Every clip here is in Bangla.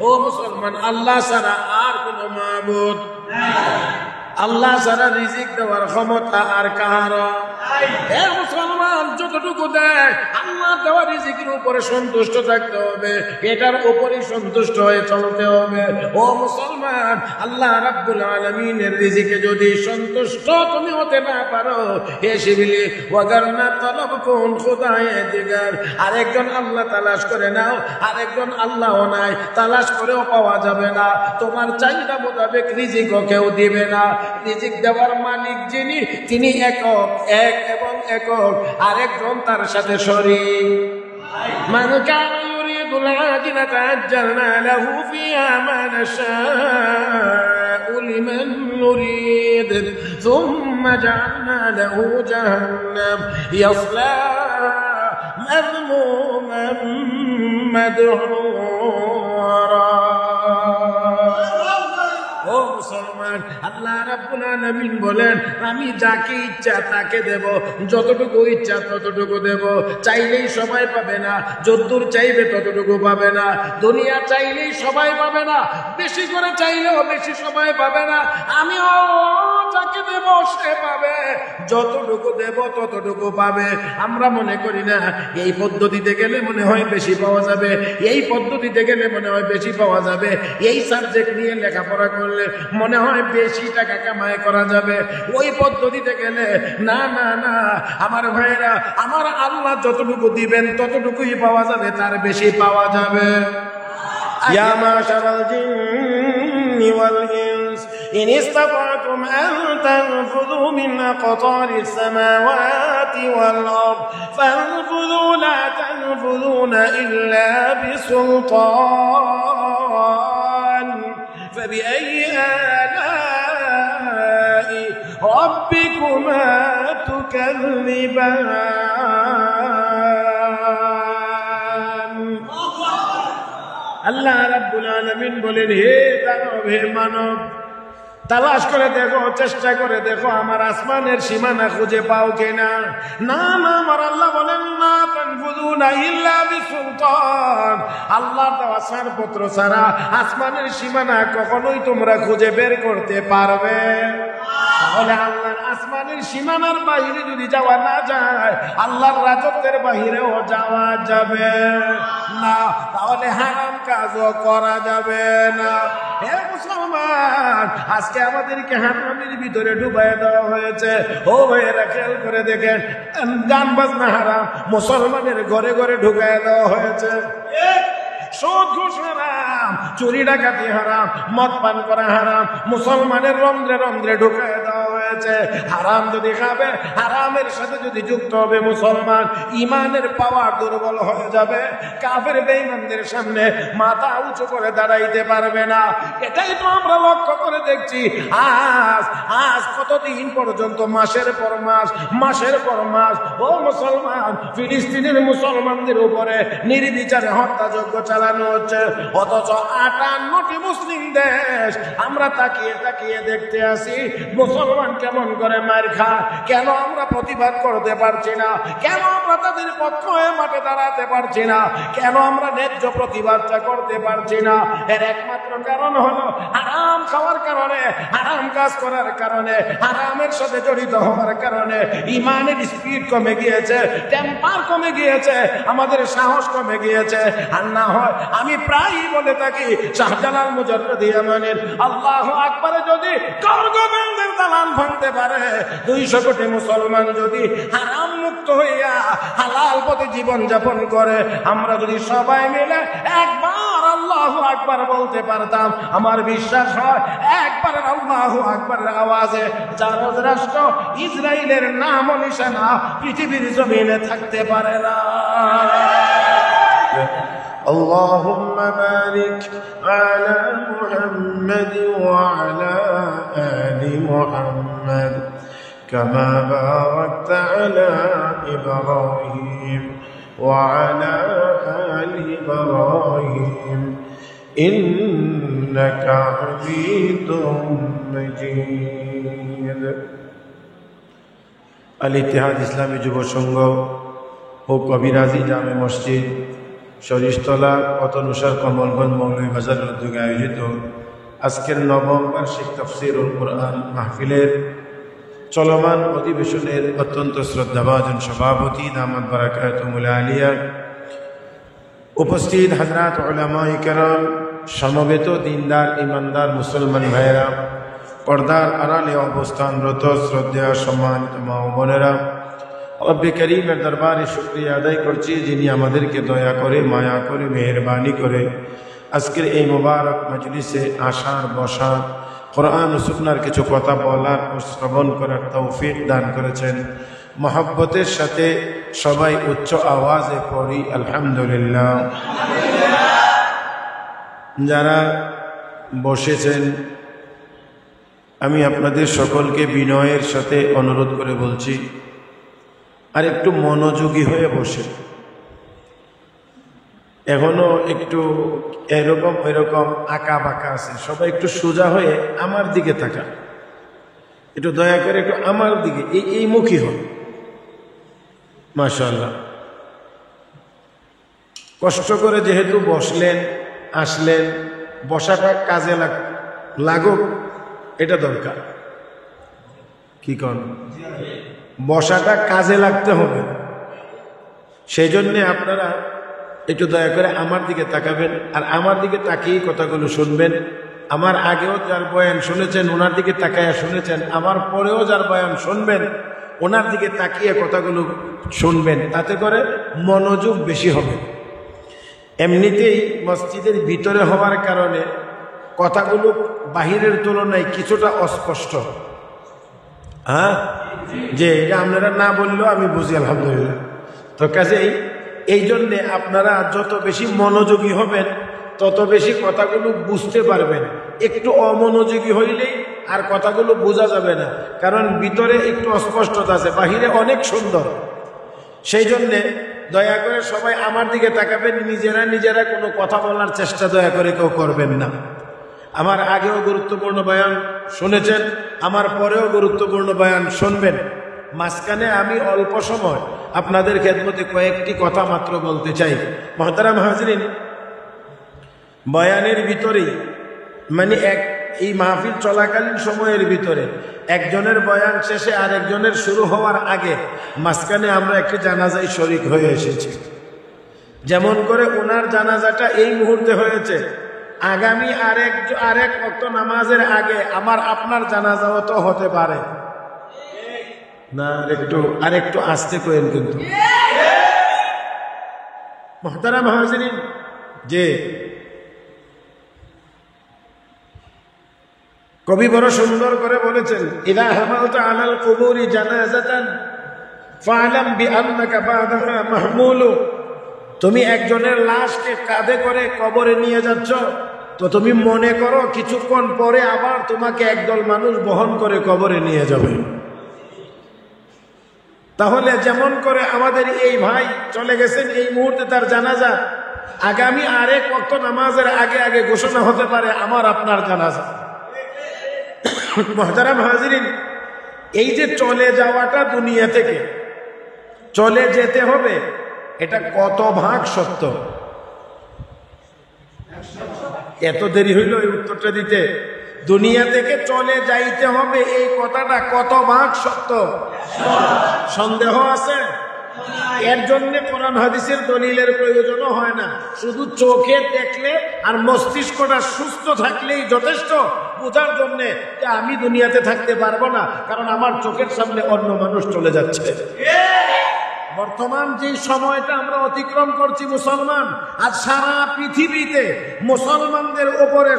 ও মুসলমান, আল্লাহ ছাড়া আর কোন মাবুদ আল্লাহ ছাড়া রিজিক দেওয়ার ক্ষমতা আর কার? হে মুসলমান, যতটুকু দেয় আল্লাহ দেওয়া রিজিকের উপরে সন্তুষ্ট থাকতে হবে, এটার উপরে সন্তুষ্ট হয়ে চলতে হবে। ও মুসলমান, আল্লাহ রাব্বুল আলামিনের রিজিকে যদি সন্তুষ্ট তুমি হতে না পারো, হে শিবিলি ওয়াগারনা তলব কোন খুদায়ে দিগার, আরেকজন আল্লাহ তালাশ করে নাও, আরেকজন আল্লাহ নাই, তালাশ করেও পাওয়া যাবে না। তোমার চাহিদা মোতাবেক রিজিকও কেউ দিবে না। রিজিক দেওয়ার মালিক যিনি, তিনি একক, এক এবং একক, আরেকজন তার সাথে শরীক। মান কানা ইউরিদুল আজিলাতা আজ্জালনা লাহু ফিহা মা নাশাউ লিমান নুরিদ সুম্মা জাআলনা লাহু জাহান্নাম ইয়াসলাহা মাযমুমান মাদহুরা। ও মুসলমান, আল্লাহ রাব্বুল আলামিন বলেন, আমি যাকে ইচ্ছা তাকে দেব, যতটুকু ইচ্ছা ততটুকু দেব। চাইলেই সবাই পাবে না, যতদূর চাইবে ততটুকু পাবে না। দুনিয়া চাইলেই সবাই পাবে না, বেশি করে চাইলেও বেশি সবাই পাবে না। আমিও যাকে দেব সে পাবে, যতটুকু দেব ততটুকু পাবে। আমরা মনে করি না এই পদ্ধতিতে গেলে মনে হয় বেশি পাওয়া যাবে, এই পদ্ধতিতে গেলে মনে হয় বেশি পাওয়া যাবে, এই সাবজেক্ট নিয়ে লেখাপড়া করলে মনে হয় বেশি টাকা কামাই করা যাবে, ওই পদ্ধতিতে গেলে না না না। আমার ভাইরা, আমার আল্লাহ যতটুকু দিবেন ততটুকুই পাওয়া যাবে, তার বেশি পাওয়া যাবে। ইয়া মাশারাল জিন্নি ওয়াল ইনস ইন ইসতাতা'তুম আন তানফুযু মিন aqতারিস সামাওয়াতি ওয়াল আরদ ফানফুযু লা তানফুযুনা ইল্লা বিসুলতান فبأي آلاء ربكما تكذبان। আল্লাহ রাব্বুল আলামিন বলেন, হে দানব, হে মানব, তালাশ করে দেখো, চেষ্টা করে দেখো আমার আসমানের সীমানা খুঁজে পাও কিনা। না না, আমার আল্লাহ বলেন, না তানফুযুনা ইল্লা বিসুলতান, আল্লাহর দেওয়া ছাড়পত্র ছাড়া আসমানের সীমানা কখনোই তোমরা খুঁজে বের করতে পারবে। তাহলে আল্লাহর আসমানের সীমানার বাইরে যদি যাওয়া না যায়, আল্লাহর রাজত্বের বাইরেও যাওয়া যাবে না, তাহলে হারাম কাজও করা যাবে না। হে মুসলমান, আজকে আমাদেরকে হারামের ভিতরে ডুবাই দেওয়া হয়েছে। ও ভাইয়েরা, খেয়াল করে দেখেন, গান বাজনা হারাম মুসলমানের ঘরে ঘরে ঢুকাই দেওয়া হয়েছে। সুদ ঘুষ হারাম, চুরি ডাকাতি হারাম, মদ পান করা হারাম, মুসলমানের রন্ধ্রে রন্ধ্রে ঢুকায় দেওয়া হয়েছে। হারাম যদি খাবে, হারামের সাথে যদি যুক্ত হবে মুসলমান, ইমানের পাওয়ার দুর্বল হয়ে যাবে, কাফের বেঈমানদের সামনে মাথা উঁচু করে দাঁড়াইতে পারবে না। এটাই তো আমরা লক্ষ্য করে দেখছি। আজ কতদিন পর্যন্ত, মাসের পর মাস, মাসের পর মাস, ও মুসলমান, ফিলিস্তিনের মুসলমানদের উপরে নির্বিচারে হত্যাযজ্ঞ চালানো হচ্ছে। অথচ 58টি মুসলিম দেশ আমরা তাকিয়ে তাকিয়ে দেখতে আসি মুসলমান কেমন করে মার খায়। কেন আমরা প্রতিবাদ করতে পারছি না? কেন আমরা তাদের পক্ষ হয়ে মাঠে দাঁড়াতে পারছি না? কেন আমরা ন্যায্য প্রতিবাদটা করতে পারছি না? এর একমাত্র কারণ হলো হারাম খাওয়ার কারণে, হারাম কাজ করার কারণে, হারামের সাথে জড়িত হওয়ার কারণে ইমানের স্পিড কমে গিয়েছে, টেম্পার কমে গিয়েছে, আমাদের সাহস কমে গিয়েছে। আর না হয়, আমি প্রায়ই বলে থাকি, শাহজালাল মুজাদ্দিদ ইয়ামানের আল্লাহু আকবার যদি কর্গবেন্দের দালান ভাঙতে পারে, 200 কোটি মুসলমান যদি হারাম মুক্ত হইয়া হালাল পথে জীবন যাপন করে, আমরা যদি সবাই মিলে একবার আল্লাহু আকবার বলতে পারতাম, আমার বিশ্বাস হয় একবার আল্লাহু আকবারের আওয়াজে জারজ রাষ্ট্র ইসরায়েলের নাম ও নিশানা পৃথিবীর জমিনে থাকতে পারে না। اللهم بارك على محمد وعلى آل محمد كما باركت على إبراهيم وعلى آل إبراهيم إنك حميد مجيد। আল ইত্তেহাদ ইসলামী যুব সংঘ ও কবিরাজি জামে মসজিদ সরিষতলা অতনুষার কমলগঞ্জ মৌলভীবাজারের উদ্যোগে আয়োজিত আজকের নবম বার্ষিক তাফসীরুল কুরআন মাহফিলের চলমান অধিবেশনের অত্যন্ত শ্রদ্ধাভাজন সভাপতি দামাত বারাকাতুহুল আলিয়া, উপস্থিত হযরত উলামায়ে কেরাম, সমবেত দিনদার ইমানদার মুসলমান ভাইয়েরা, পর্দার আড়ালে অবস্থানরত শ্রদ্ধেয় সম্মানিত মা ও বোনেরা, রব্বে করিমের দরবারে শুকরিয়া আদায় করছি যিনি আমাদেরকে দয়া করে, মায়া করে, মেহেরবানি করে আজকের এই মোবারক মজলিসে আসার, বসার, কোরআন ও সুন্নাহর কিছু কথা বলার ও শ্রবণ করার তৌফিক দান করেছেন। মহব্বতের সাথে সবাই উচ্চ আওয়াজে পড়ি আলহামদুলিল্লাহ। যারা বসেছেন, আমি আপনাদের সকলকে বিনয়ের সাথে অনুরোধ করে বলছি, আর একটু মনোযোগী হয়ে বসে। এখনো একটু এরকম এরকম আঁকা বাঁকা আছে, সবাই একটু সোজা হয়ে আমার দিকে তাকান, একটু দয়া করে একটু আমার দিকে এই মুখী হন। মাশাআল্লাহ, কষ্ট করে যেহেতু বসলেন, আসলেন, বসাটা কাজে লাগুক এটা দরকার। কি কন? বসাটা কাজে লাগতে হবে। সেই জন্যে আপনারা একটু দয়া করে আমার দিকে তাকাবেন, আর আমার দিকে তাকিয়ে কথাগুলো শুনবেন। আমার আগেও যার বয়ান শুনেছেন ওনার দিকে তাকাইয়া শুনেছেন, আমার পরেও যার বয়ান শুনবেন ওনার দিকে তাকিয়ে কথাগুলো শুনবেন, তাতে করে মনোযোগ বেশি হবে। এমনিতেই মসজিদের ভিতরে হওয়ার কারণে কথাগুলো বাহিরের তুলনায় কিছুটা অস্পষ্ট। হ্যাঁ, যে এটা আপনারা না বললেও আমি বুঝি আলহামদুলিল্লাহ। তো কাজেই এই জন্যে আপনারা যত বেশি মনোযোগী হবেন তত বেশি কথাগুলো বুঝতে পারবেন। একটু অমনোযোগী হইলেই আর কথাগুলো বোঝা যাবে না, কারণ ভিতরে একটু অস্পষ্টতা আছে, বাহিরে অনেক সুন্দর। সেই জন্যে দয়া করে সবাই আমার দিকে তাকাবেন, নিজেরা কোনো কথা বলার চেষ্টা দয়া করে কেউ করবেন না। আমার আগেও গুরুত্বপূর্ণ বয়ান শুনেছেন, আমার পরেও গুরুত্বপূর্ণ বয়ান শুনবেন। মাঝখানে আমি অল্প সময় আপনাদের খেদমতে কয়েকটি কথা মাত্র বলতে চাই। মুহতারাম হাজরিন, বয়ানের ভিতরেই মানে এই মাহফিল চলাকালীন সময়ের ভিতরে একজনের বয়ান শেষে আর একজনের শুরু হওয়ার আগে মাঝখানে আমরা একটি জানাজায় শরীক হয়ে এসেছি। যেমন করে ওনার জানাজাটা এই মুহূর্তে হয়েছে, আগামী আরেক ওয়াক্ত নামাজের আগে আমার আপনার জানাজাও তো হতে পারে না। আরেকটু আস্তে করেন কিন্তু। মুহতারাম হাজিরিন, যে কবি বড় সুন্দর করে বলেছেন, ইদা হামালতা আলাল কুবুরি জানাজাতান ফাআলাম বিআন্নাকা বাদাহা মাহমুলু। তুমি একজনের লাশকে কাঁধে করে কবরে নিয়ে যাচ্ছ, তো তুমি মনে করো কিছুক্ষণ পরে আবার তোমাকে একদল মানুষ বহন করে কবরে নিয়ে যাবে। তাহলে যেমন করে আমাদের এই ভাই চলে গেছেন, এই মুহূর্তে তার জানাজা, আগামী আরেক ওয়াক্ত নামাজের আগে আগে ঘোষণা হতে পারে আমার আপনার জানাজা। মুহতারাম হাজিরিন, এই যে চলে যাওয়াটা দুনিয়া থেকে চলে যেতে হবে, এটা কত ভাগ সত্য? এত দেরি হইল এই উত্তরটা দিতে। দুনিয়া থেকে চলে যাইতে হবে এই কথাটা কত ভাগ সত্য? সন্দেহ আছে? এর জন্য কোরআন হাদিসের দলিলের প্রয়োজনও হয় না, শুধু চোখে দেখলে আর মস্তিষ্কটা সুস্থ থাকলেই যথেষ্ট বোঝার জন্য যে আমি দুনিয়াতে থাকতে পারবো না, কারণ আমার চোখের সামনে অন্য মানুষ চলে যাচ্ছে। বর্তমান যে সময়টা আমরা অতিক্রম করছি মুসলমান, আজ সারা পৃথিবীতে মুসলমানদের উপরে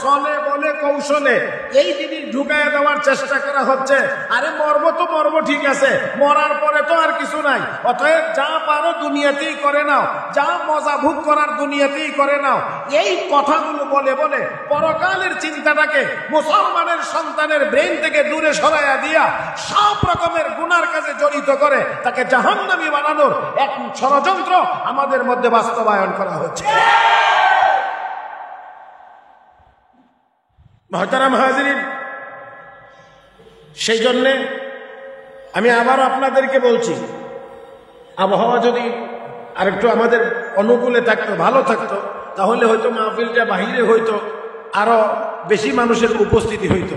চলে বলে কৌশলে এই জিনিস ঢুকাইয়া দেওয়ার চেষ্টা করা হচ্ছে। আরে মরবো তো মরবো, ঠিক আছে, মরার পরে তো আর কিছু নাই, অতএব যা পারো দুনিয়াতেই করে নাও, যা মজা ভোগ করার দুনিয়াতেই করে নাও। এই কথাগুলো বলে বলে পরকালের চিন্তাটাকে মুসলমানের সন্তানের ব্রেন থেকে দূরে সরাইয়া দিয়া সব রকমের গুনার কাজে জড়িত করে তাকে জাহান্নামী বানানোর এক ষড়যন্ত্র আমাদের মধ্যে বাস্তবায়ন করা হচ্ছে। মুহতারাম হাজিরিন, সেই জন্যে আমি আবার আপনাদেরকে বলছি, আবহাওয়া যদি আরেকটু আমাদের অনুকূলে থাকতো, ভালো থাকতো, তাহলে হয়তো মাহফিলটা বাহিরে হয়তো আরো বেশি মানুষের উপস্থিতি হইতো।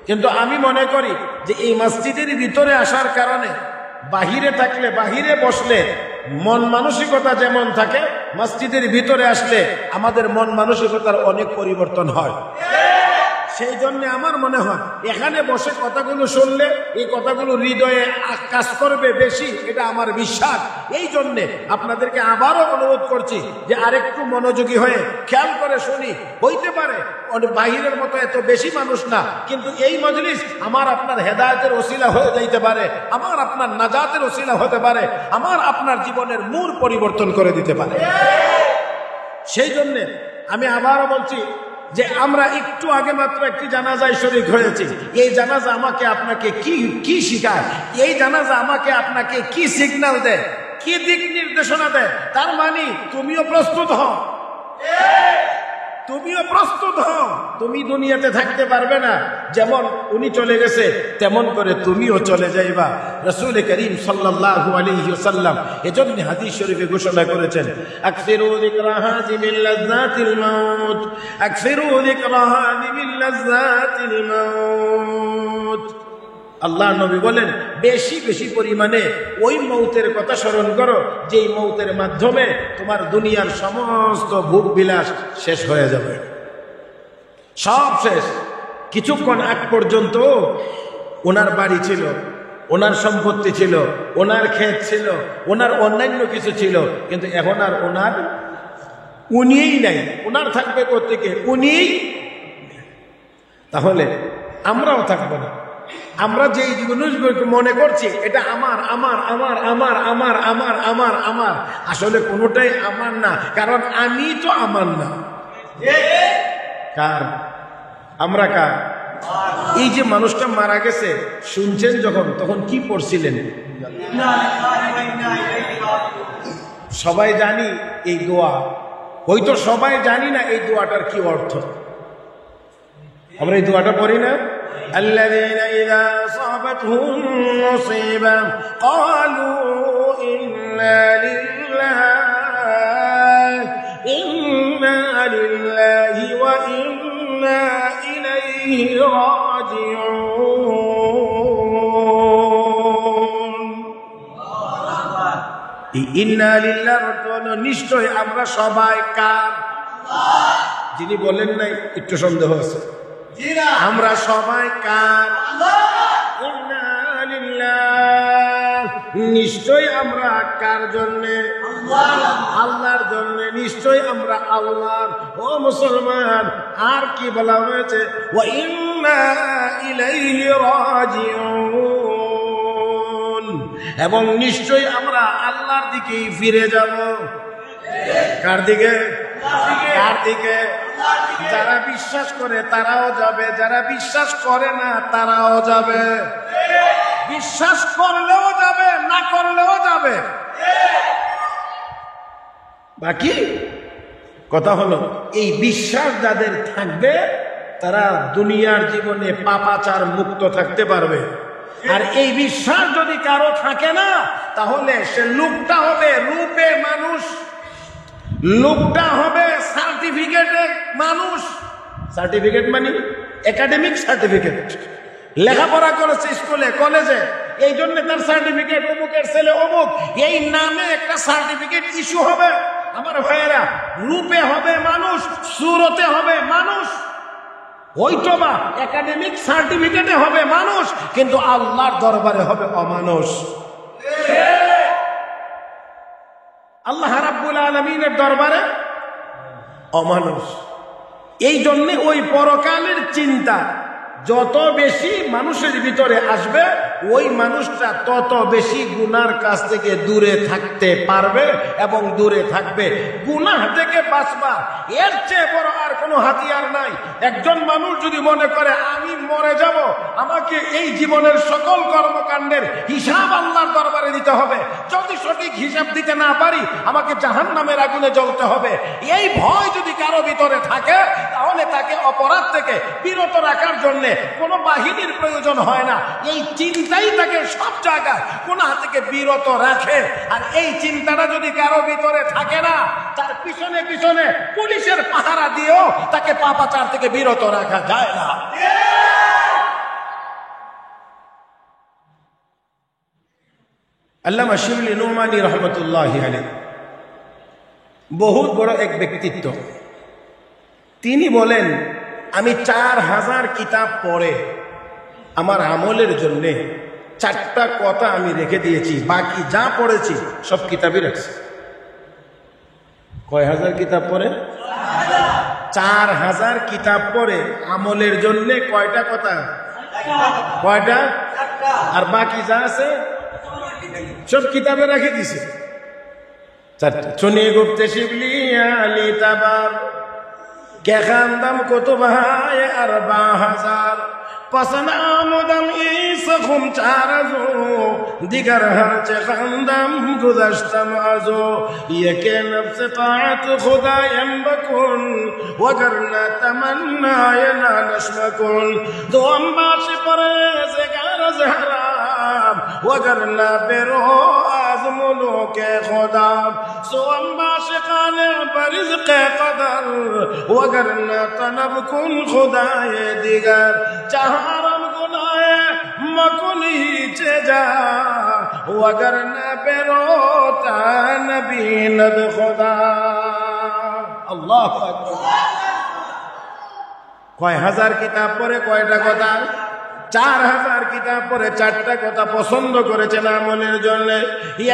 কিন্তু আমি মনে করি যে এই মসজিদের ভিতরে আসার কারণে বাহিরে থাকলে, বাহিরে বসলে মন মানসিকতা যেমন থাকে, মসজিদের ভিতরে আসলে আমাদের মন মানসিকতার অনেক পরিবর্তন হয়। সেই জন্য আমার মনে হয় এখানে বসে কথাগুলো শুনলে এই কথাগুলো হৃদয়ে কাজ করবে বেশি, এটা আমার বিশ্বাস। এই জন্যে আপনাদেরকে আবারও অনুরোধ করছি যে আরেকটু মনোযোগী হয়ে খেয়াল করে শুনি। হইতে পারে বাহিরের মতো এত বেশি মানুষ না, কিন্তু এই মজলিস আমার আপনার হেদায়েতের ওসিলা হয়ে যাইতে পারে, আমার আপনার নাজাতের ওসিলা হতে পারে, আমার আপনার জীবনের মূল পরিবর্তন করে দিতে পারে। সেই জন্যে আমি আবারও বলছি যে আমরা একটু আগে মাত্র একটি জানাজায় শরীক হয়েছি। এই জানাজা আমাকে আপনাকে কি শিখায়, এই জানাজা আমাকে আপনাকে কি সিগন্যাল দেয়, কি দিক নির্দেশনা দেয়? তার মানে তুমিও প্রস্তুত হও, তুমিও প্রস্তুত হও। তুমি দুনিয়াতে থাকতে পারবে না, যেমন উনি চলে গেছে তেমন করে তুমিও চলে যাইবা। রাসূল করিম সাল্লাল্লাহু আলাইহি ওয়াসাল্লাম এজন্য হাদিস শরীফে ঘোষণা করেছেন, আকসিরু যিকরা হাজিমিল লাযযাতিল মাউত, আকসিরু যিকরা হাজিমিল লাযযাতিল মাউত। আল্লাহ নবী বলেন, বেশি বেশি পরিমাণে ওই মৌতের কথা স্মরণ করো যেই মৌতের মাধ্যমে তোমার দুনিয়ার সমস্ত ভোগ বিলাস শেষ হয়ে যাবে, সব শেষ। কিছুক্ষণ আগ পর্যন্ত ওনার বাড়ি ছিল, ওনার সম্পত্তি ছিল, ওনার ক্ষেত ছিল, ওনার অন্যান্য কিছু ছিল, কিন্তু এখন আর উনিই নাই। ওনার থাকবে কোত্থেকে? উনিই। তাহলে আমরাও থাকবো না। আমরা যেই জিনিসগুলোকে মনে করছি এটা আমার আমার আমার আমার আমার আমার আমার আমার, আসলে কোনোটাই আমার না, কারণ আমি তো আমার না। কার? আমরা কার? এই যে মানুষটা মারা গেছে শুনছেন যখন, তখন কি পড়ছিলেন? সবাই জানি এই দোয়া, হয়তো সবাই জানি না এই দোয়াটার কি অর্থ। আমরা এই দোয়াটা পড়ি না? الذين إذا أصابتهم مصيبة قالوا إنا لله وإنا إليه راجعون। ইন্না লিল্লাহ নিশ্চয় আমরা সবাই কার? যিনি বলেন নাই একটু সন্দেহ আছে। আমরা সবাই কার? নিশ্চয় আমরা কার জন্যে? আল্লাহর জন্য। নিশ্চয় আমরা আল্লাহর। ও মুসলমান, আর কি বলা হয়েছে? ওয়া ইন্না ইলাইহি রাজিউন, এবং নিশ্চয় আমরা আল্লাহর দিকেই ফিরে যাব। কার দিকে? কার দিকে? যারা বিশ্বাস করে তারাও যাবে, যারা বিশ্বাস করে না তারাও যাবে। বিশ্বাস করলেও যাবে, না করলেও যাবে। বাকি কথা হলো, এই বিশ্বাস যাদের থাকবে তারা দুনিয়ার জীবনে পাপাচার মুক্ত থাকতে পারবে। আর এই বিশ্বাস যদি কারো থাকে না, তাহলে সে লোকটা হবে রূপে মানুষ, লোকটা হবে সার্টিফিকেটের মানুষ। সার্টিফিকেট মানে একাডেমিক সার্টিফিকেট, লেখাপড়া করেছে স্কুলে কলেজে, এই জন্য তার সার্টিফিকেট অমুকের ছেলে অমুক, এই নামে একটা সার্টিফিকেট ইস্যু হবে। আমার ভাইয়েরা, রূপে হবে মানুষ, সুরতে হবে মানুষ, হয়তোবা একাডেমিক সার্টিফিকেটে হবে মানুষ, কিন্তু আল্লাহর দরবারে হবে অমানুষ। আল্লাহ রাব্বুল আলামিনের দরবারে অমানুষ। এই জন্য ওই পরকালের চিন্তা যত বেশি মানুষের ভিতরে আসবে, ওই মানুষটা তত বেশি গুনার কাছ থেকে দূরে থাকতে পারবে এবং দূরে থাকবে। গুনাহ থেকে বাঁচবা, এর চেয়ে বড় আর কোনো হাতিয়ার নাই। একজন মানুষ যদি মনে করে আমি মরে যাব, আমাকে এই জীবনের সকল কর্মকাণ্ডের হিসাব আল্লাহর দরবারে দিতে হবে, যদি সঠিক হিসাব দিতে না পারি আমাকে জাহান্নামের আগুনে জ্বলতে হবে, এই ভয় যদি কারো ভিতরে থাকে, তাহলে তাকে অপরাধ থেকে বিরত রাখার জন্য কোনো বাহিনীর প্রয়োজন হয় না। এই চিন্তাই তাকে সব জায়গায় গুনাহ থেকে বিরত রাখে। আর এই চিন্তাটা যদি কারো ভিতরে থাকে না, তার পিছনে পিছনে পুলিশের পাহারা দিয়েও তাকে পাপাচার থেকে বিরত রাখা যায় না। আল্লামা শিবলি নোমানী রহমতুল্লাহি আলাইহি বহুত বড় এক ব্যক্তিত্ব। তিনি বলেন, আমি 4000 কিতাব পড়ে আমার আমলের জন্যে 4টা কথা আমি রেখে দিয়েছি, বাকি যা পড়েছি সব কিতাবই রাখছি। কয় হাজার কিতাব পড়ে? 4000 কিতাব পড়ে আমলের জন্যে কয়টা কথা? কয়টা? আর বাকি যা আছে সব কিতাবে রেখে দিছে। চুনি গুপ্তে শিবলি আলী তাবার কে খানদাম কুতুবায় 4000 পসনা মুদম ইসখুম 400 দিগার হাচে খানদাম গুজাশতম আজো ইয়ে নফস তাআত খুদায়ম বকুন ওগরনা তমন্না না নশমকুন দোম বাশ পরে জেগারজ হারাম ওগরনা বেরো আজমুলো কে খুদা সোম বাশ কানে বরিজক কদর ওগরনা তনব কুন খুদায়ে দিগার চাহারম গুনায়ে মকুনি চেজা ওগরনা বেরো তা নবী নদ খুদা। আল্লাহু আকবার। কয় হাজার কিতাব পড়ে কয়টা কথা? 4000 কিতাব পড়ে 4টা কথা পছন্দ করেছেন আমলের জন্য।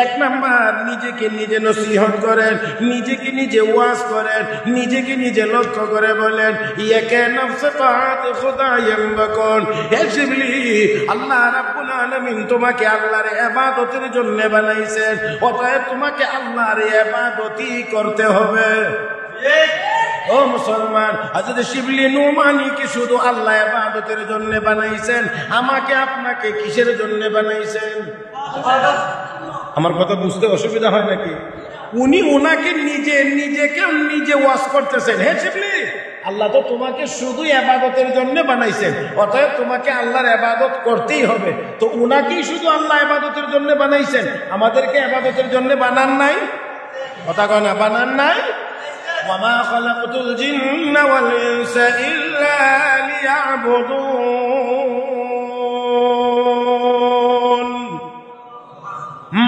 1 নাম্বার, নিজেকে নিজে নসিহত করেন, নিজেকে নিজে ওয়াজ করেন, নিজেকে নিজে লক্ষ্য করে বলেন ইয়াকে নফস তাআত খুদায়ম বকুন। হে শিবলি, আল্লাহ রাব্বুল আলামিন তোমাকে আল্লাহর ইবাদতের জন্য বানাইছেন, অতএব তোমাকে আল্লাহর ইবাদতই করতে হবে। ও মুসলমান, হযরত শিবলি নোমানী কি শুধু আল্লাহ ইবাদতের জন্য বানাইছেন? আমাকে আপনাকে কিসের জন্য বানাইছেন? আমার কথা বুঝতে অসুবিধা হয় নাকি? উনি ওনাকে নিজে ওয়াজ করতেছেন, হে শিবলি, আল্লাহ তো তোমাকে শুধু ইবাদতের জন্য বানাইছেন, অতএব তোমাকে আল্লাহর ইবাদত করতেই হবে। তো উনাকেই শুধু আল্লাহ ইবাদতের জন্য বানাইছেন, আমাদেরকে ইবাদতের জন্য বানান নাই? কথা কয় না, বানান নাই? وما خلقت الجن والإنس إلا ليعبدون।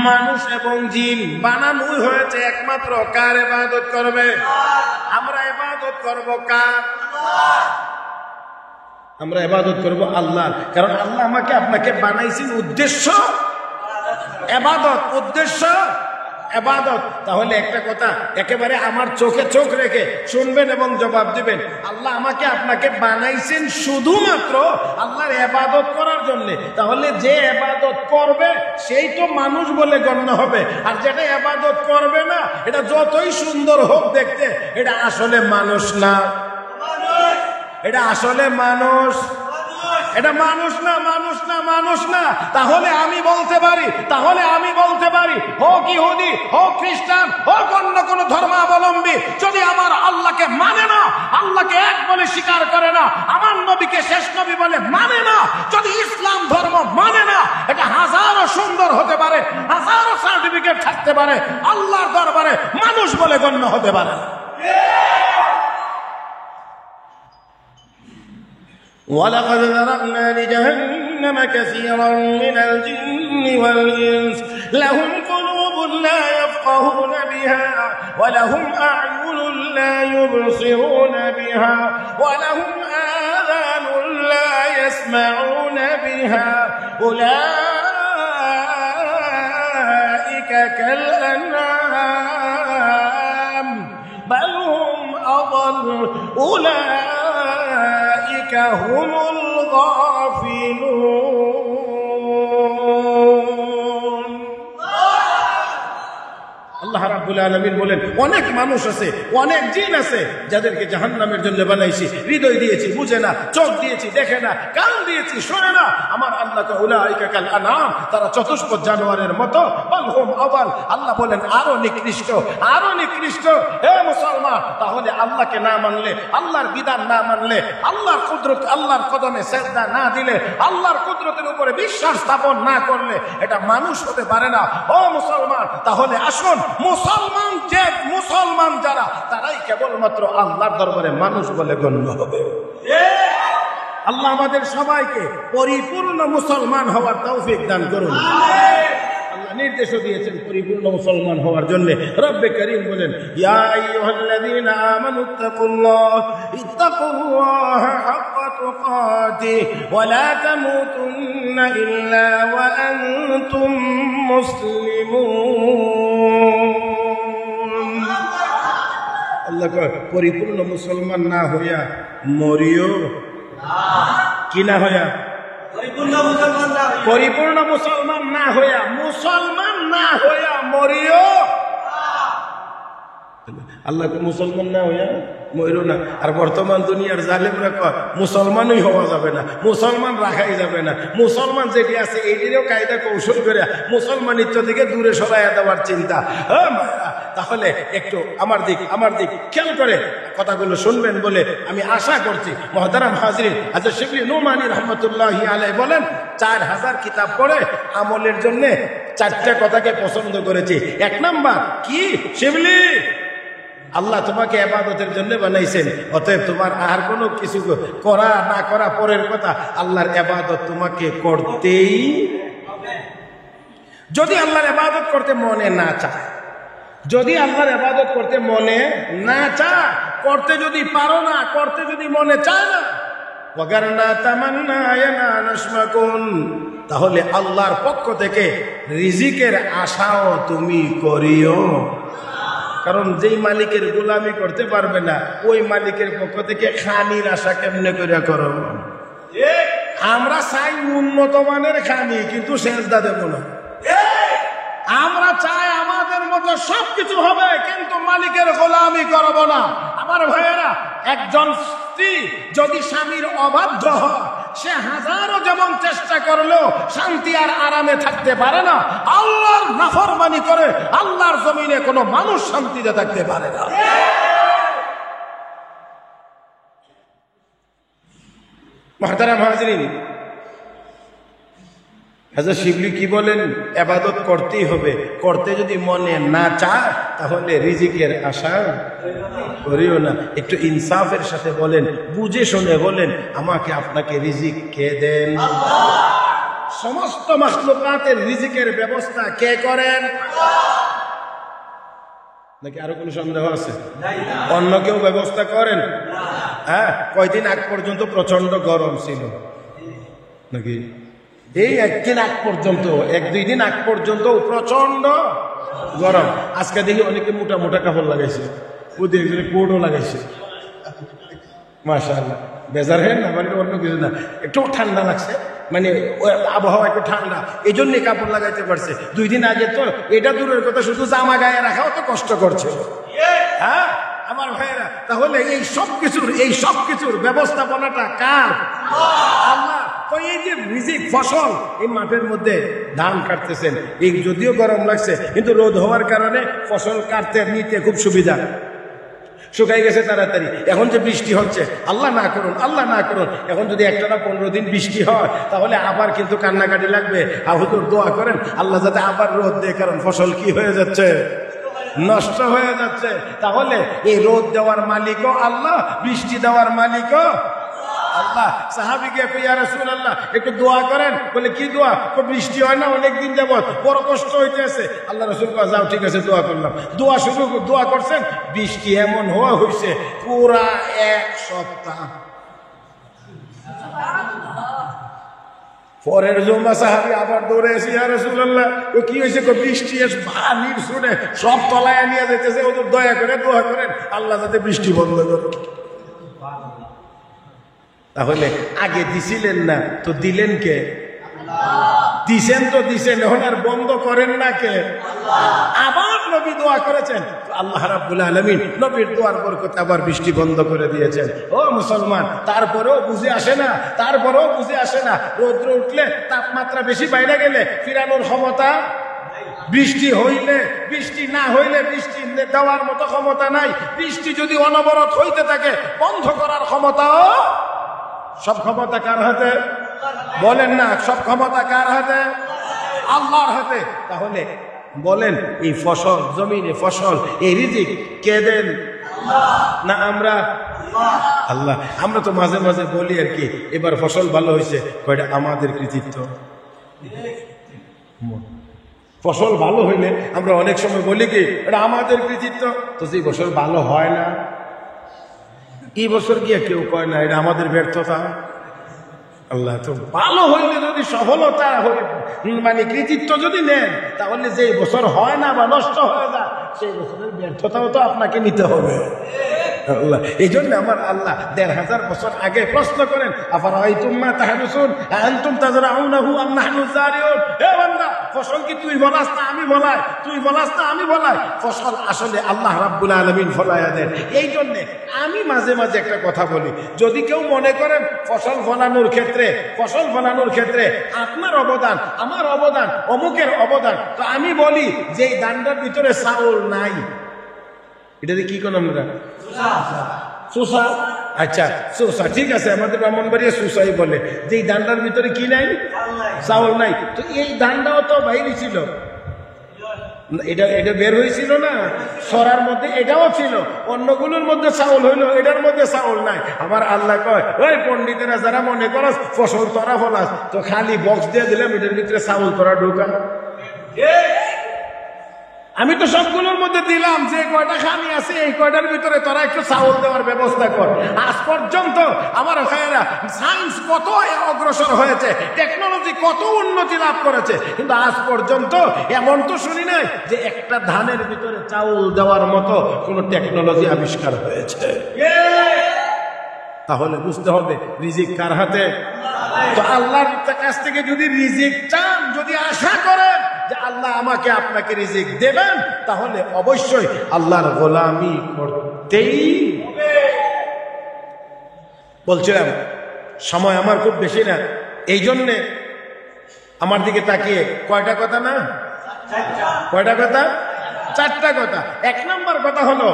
মানুষ এবং জিন বানানোই হয়েছে একমাত্র কার ইবাদত করবে? আমরা ইবাদত করব কার? আমরা ইবাদত করব আল্লাহর। কারণ আল্লাহ আমাকে আপনাকে বানাইছেন উদ্দেশ্য ইবাদত, উদ্দেশ্য ইবাদত। তাহলে একটা কথা একেবারে আমার চোখে চোখ রেখে শুনবেন এবং জবাব দিবেন, আল্লাহ আমাকে আপনাকে বানাইছেন শুধুমাত্র আল্লাহর ইবাদত করার জন্য। তাহলে যে ইবাদত করবে সেই তো মানুষ বলে গণ্য হবে, আর যেটা ইবাদত করবে না, এটা যতই সুন্দর হোক দেখতে, এটা আসলে মানুষ না। এটা আসলে মানুষ, এটা মানুষ না, মানুষ না, মানুষ না। তাহলে আমি বলতে পারি হোক ইহুদি, হোক খ্রিস্টান, হোক অন্য কোন ধর্মাবলম্বী, যদি আমার আল্লাহকে মানে না, আল্লাহকে এক বলে স্বীকার করে না, আমার নবীকে শেষ নবী বলে মানে না, যদি ইসলাম ধর্ম মানে না, এটা হাজারো সুন্দর হতে পারে, হাজারো সার্টিফিকেট থাকতে পারে, আল্লাহর দরবারে মানুষ বলে গণ্য হতে পারে না। ولقد ذرأنا لجهنم كثيرا من الجن والإنس لهم قلوب لا يفقهون بها ولهم أعين لا يبصرون بها ولهم آذان لا يسمعون بها أولئك كالأنعام بل هم أضل أولئك هم الغافلون। আল্লাহ রাব্বুল আলামিন বলেন অনেক মানুষ আছে, অনেক জিন আছে যাদেরকে জাহান্নামের জন্য বানাইছি। হৃদয় দিয়েছি বুঝে না, চোখ দিয়েছি দেখে না, কান দিয়েছি শোনে না। আমার আল্লাহ উলাইকা কাল আনআম, তারা চতুষ্পদ জানোয়ারের মতো, বাল হুম আদাল। আল্লাহ বলেন আরো নিকৃষ্ট, আরো নিকৃষ্ট। হে মুসলমান, তাহলে আল্লাহকে না মানলে, আল্লাহর বিধান না মানলে, আল্লাহর কুদরত, আল্লাহর কদমে সেজদা না দিলে, আল্লাহর কুদরতের উপরে বিশ্বাস স্থাপন না করলে এটা মানুষ হতে পারে না। ও মুসলমান, তাহলে আসুন মুসলমান যারা, তারাই কেবলমাত্র আল্লাহর দরবারে মানুষ বলে গণ্য হবে। আল্লাহ আমাদের সবাইকে পরিপূর্ণ মুসলমান হওয়ার তৌফিক দান করুন। আল্লাহ নির্দেশও দিয়েছেন পরিপূর্ণ মুসলমান হওয়ার জন্য। রব্বে করিম বলেন, ইয়া আইয়ুহাল্লাযীনা আমানু ইত্তাকুল্লাহা হাক্কা তুকাতিহি ওয়া লা তামুতুন্না ইল্লা ওয়া আনতুম মুসলিমুন। আল্লাহ কয় পরিপূর্ণ মুসলমান না হইয়া মরিও কি না হইয়া, পরিপূর্ণ মুসলমান না হইয়া মরিও। আল্লাহ মুসলমান না হইয়া মরিও না। আর বর্তমান দুনিয়ার জালেমরা কয় মুসলমানই হওয়া যাবে না, মুসলমান রাখাই যাবে না, মুসলমান যেটি আছে এইটিরও কায়দা কৌশল করে মুসলমানিত্ব থেকে দূরে সরাইয়া দেওয়ার চিন্তা। তাহলে একটু আমার দিক খেয়াল করে কথাগুলো শুনবেন বলে আমি আশা করছি। মুহতারাম হাজরিন, হযরত শিবলি নোমানী রহমতুল্লাহি আলাইহি বলেন 4000 কিতাব পড়ে আমলের জন্য 4টা কথাকে পছন্দ করেছি। 1 নাম্বার কি, শিবলি আল্লাহ তোমাকে ইবাদতের জন্য বানাইছেন, অতএব তোমার আর কোনো কিছু করা না করা পরের কথা, আল্লাহর ইবাদত তোমাকে করতেই। যদি আল্লাহর ইবাদত করতে মনে না চায়, যদি আল্লাহর ইবাদত করতে মনে না চায়, করতে যদি পারো না, করতে যদি মনে চায় না, ওয়াগারনা তামান্না ইয়ানা নাশমাকুন, তাহলে আল্লাহর পক্ষ থেকে রিজিকের আশাও তুমি করিও। কারণ যেই মালিকের গোলামি করতে পারবে না, ওই মালিকের পক্ষ থেকে খানির আশা কেমনে করে করো? আমরা চাই উন্নত মানের খানি, কিন্তু সেজদা দেব না। আমরা চাই আমাদের মতো সবকিছু হবে, কিন্তু মালিকের গোলামি করব না। আমার ভাইয়েরা, একজন স্ত্রী যদি স্বামীর অবাধ্য হয়, সে হাজারো যেমন চেষ্টা করলেও শান্তি আর আরামে থাকতে পারে না। আল্লাহর নাফরমানি করে আল্লাহর জমিনে কোনো মানুষ শান্তিতে থাকতে পারে না। মুহতারাম হাজরিন, হযরত শিবলি কি বলেন? ইবাদত করতেই হবে, করতে যদি মনে না চায় তাহলে রিজিকের আশা করিও না। একটু ইনসাফের সাথে বলেন, বুঝে শুনে বলেন, আমাকে আপনাকে রিজিক কে দেন? সমস্ত মাখলুকাতের রিজিকের ব্যবস্থা কে করেন? নাকি আরো কোনো সন্দেহ আছে? অন্য কেউ ব্যবস্থা করেন? হ্যাঁ, কয়দিন আগ পর্যন্ত প্রচন্ড গরম ছিল নাকি? এই 1 দিন আগ পর্যন্ত, 1-2 দিন আগ পর্যন্ত প্রচন্ড গরম। আজকে দেখি অনেকে মোটা মোটা কাপড় লাগাইছে, ওদের একজনে কোটও লাগাইছে। মাশাআল্লাহ, বেজার হেন না, মানে অন্য কিছু না, একটু ঠান্ডা লাগছে, মানে আবহাওয়া একটু ঠান্ডা, এই জন্যই কাপড় লাগাইতে পারছে। 2 দিন আগে তো এটা দূরের কথা, শুধু জামা গায়ে রাখাও তো কষ্ট করছে। হ্যাঁ আমার ভাইয়েরা, তাহলে এই সব কিছুর ব্যবস্থাপনাটা কার? আল্লাহ। তো এই যে রিজিক, ফসল, এই মাঠের মধ্যে ধান কাটতেছেন, এই যদিও গরম লাগছে, কিন্তু রোদ হওয়ার কারণে ফসল কাটতে নিতে খুব সুবিধা, শুকাই গেছে তাড়াতাড়ি। এখন যে বৃষ্টি হচ্ছে, আল্লাহ না করুন, আল্লাহ না করুন, এখন যদি একটানা 15 দিন বৃষ্টি হয়, তাহলে আবার কিন্তু কান্নাকাটি লাগবে। হুজুর দোয়া করেন আল্লাহ যাতে আবার রোদ দেয়, কারণ ফসল কি হয়ে যাচ্ছে? নষ্ট হয়ে যাচ্ছে। তাহলে এই রোদ দেওয়ার মালিকও আল্লাহ, বৃষ্টি দেওয়ার মালিকও আল্লাহ। সাহাবীকে ইয়া রাসূলুল্লাহ একটু দোয়া করেন, বলে কি দোয়া? বৃষ্টি হয় না অনেকদিন যাবত, বড় কষ্ট হইতেছে। আল্লাহ রাসূল কয় যাও, ঠিক আছে, দোয়া করলাম। দোয়া করছেন, বৃষ্টি এমন হয়েছে পুরা 1 সপ্তাহ। পরের জুমা সাহাবী আবার দৌড়ে এসে ইয়া রাসূলুল্লাহ ও কি হয়েছে? বৃষ্টি এসে পানির শুনে সব তলায় নিয়ে যেতেছে, ওদের দয়া করে দোয়া করেন আল্লাহ যাতে বৃষ্টি বন্ধ করে। তাহলে আগে দিছিলেন না তো দিলেন কে? দিছেন তো দিছেন, এখন আর বন্ধ করেন না কে? আবার নবী দোয়া করেছেন, আল্লাহ রাব্বুল আলামিন নবীর দোয়ার বরকতে আবার বৃষ্টি বন্ধ করে দিয়েছেন। ও মুসলমান, তারপরেও বুঝে আসে না, তারপরেও বুঝে আসে না। রৌদ্র উঠলে, তাপমাত্রা বেশি বাইরে গেলে ফিরানোর ক্ষমতা, বৃষ্টি হইলে, বৃষ্টি না হইলে বৃষ্টি দেওয়ার মতো ক্ষমতা নাই। বৃষ্টি যদি অনবরত হইতে থাকে, বন্ধ করার ক্ষমতাও, সব ক্ষমতা কার হাতে? বলেন না, সব ক্ষমতা কার হাতে? আল্লাহর হাতে। তাহলে বলেন, এই ফসল, জমিনে ফসল, এই রিজিক কে দেন? না আমরা? আল্লাহ। আমরা তো মাঝে মাঝে বলি আর কি, এবার ফসল ভালো হয়েছে, কয়টা আমাদের কৃতিত্ব। ফসল ভালো হইলে আমরা অনেক সময় বলি কি, এটা আমাদের কৃতিত্ব। তো যে বছর ভালো হয় না, এই বছর গিয়ে কেউ কয় না এটা আমাদের ব্যর্থতা। আল্লাহ তো ভালো হইলে যদি সফলতা মানে কৃতিত্ব যদি নেন, তাহলে যে বছর হয় না বা নষ্ট হয়ে যায়, সেই বছরের ব্যর্থতাও তো আপনাকে নিতে হবে। আল্লাহ এই জন্য আমার আল্লাহ ১৫০০ বছর আগে প্রশ্ন করেন, আফারাআইতুম মা তাহরুসুন আনতুম তাজরাউনাহু আম নাহনু যারিউন। হে বান্দা, ফসল কি তুই ফলাস না আমি ফলাই? তুই ফলাস না আমি ফলাই? ফসল আসলে আল্লাহ রাব্বুল আলামিন ফলাইয়া দেন। এই জন্য আমি মাঝে মাঝে একটা কথা বলি, যদি কেউ মনে করেন ফসল ফলানোর ক্ষেত্রে, ফসল ফলানোর ক্ষেত্রে আপনার অবদান, আমার অবদান, অমুকের অবদান, তো আমি বলি যে এই দান্ডার ভিতরে চাউল নাই, এটা কি কোন আমরা সুসা? আচ্ছা সুসা, ঠিক আছে, আমাদের ব্রাহ্মণবাড়িয়া সুসাই বলে যে এই দান্ডার ভিতরে কি নাই? চাউল নাই। তো এই দান্ডাও তো বাইরে ছিল, এটা এটা বের হয়েছিল না সরার মধ্যে, এটাও ছিল, অন্যগুলোর মধ্যে চাউল হইলো, এটার মধ্যে চাউল নাই। আমার আল্লাহ কয়, ওই পণ্ডিতেরা যারা মনে করস ফসল তোরা ফলাস, তো খালি বক্স দিয়ে দিলাম, এটার ভিতরে চাউল তোরা ঢোকা। আমি তো সবগুলোর মধ্যে দিলাম, যে কয়টা খানি আছে এই কয়টার ভিতরে তোরা একটু চাউল দেওয়ার ব্যবস্থা কর। আজ পর্যন্ত আমার ভাইয়েরা, সায়েন্স কত অগ্রসর হয়েছে, টেকনোলজি কত উন্নতি লাভ করেছে, কিন্তু আজ পর্যন্ত এমন তো শুনি নাই যে একটা ধানের ভিতরে চাউল দেওয়ার মতো কোন টেকনোলজি আবিষ্কার হয়েছে। তাহলে বুঝতে হবে রিজিক কার হাতে? তো আল্লাহর কাছ থেকে যদি রিজিক চান, যদি আশা করেন যে আল্লাহ আমাকে আপনাকে রিজিক দেবেন, তাহলে অবশ্যই আল্লাহর গোলামি করতেই হবে। বলছিলাম সময় আমার খুব বেশি না, এই জন্যে আমার দিকে তাকিয়ে কয়টা কথা না, কয়টা কথা? 4টা কথা। 1 নম্বর কথা হলো,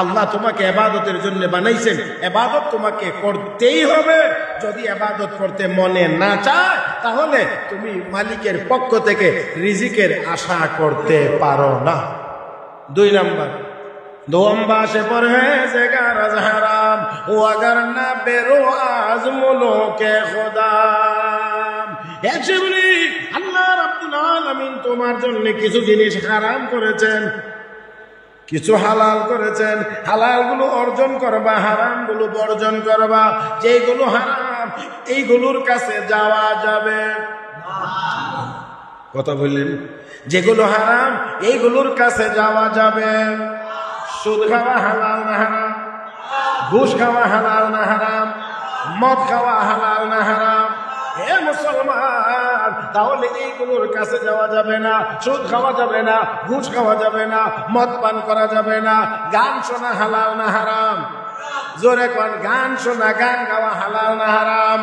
আল্লাহ তোমাকে ইবাদতের জন্য বানাইছেন, ইবাদত তোমাকে করতেই হবে। যদি ইবাদত করতে মনে না চায়, তাহলে তুমি মালিকের পক্ষ থেকে রিজিকের আশা করতে পারো না। 2 নম্বর, दोअंबा से परहेज़गार अज़ हराम वो अगर न बेरो आज मुल्के खुदा। আল্লাহ রাব্বুল আলামিন তোমার জন্য কিছু জিনিস হারাম করেছেন, কিছু হালাল করেছেন। হালালগুলো অর্জন করবা, হারামগুলো বর্জন করবা। যেগুলো হারাম এইগুলোর কাছে যাওয়া যাবে না। কথা বললেন? যেগুলো হারাম এইগুলোর কাছে যাওয়া যাবে। সুদ খাওয়া হালাল না হারাম? ঘুষ খাওয়া হালাল না হারাম? মদ খাওয়া হালাল না হারাম? হে মুসলমান, তাহলে এইগুলোর কাছে যাওয়া যাবে না। সুদ খাওয়া যাবে না, ঘুষ খাওয়া যাবে না, মদ পান করা যাবে না। গান শোনা হালাল না হারাম? জোরে কোন, গান শোনা, গান গাওয়া হালাল না হারাম?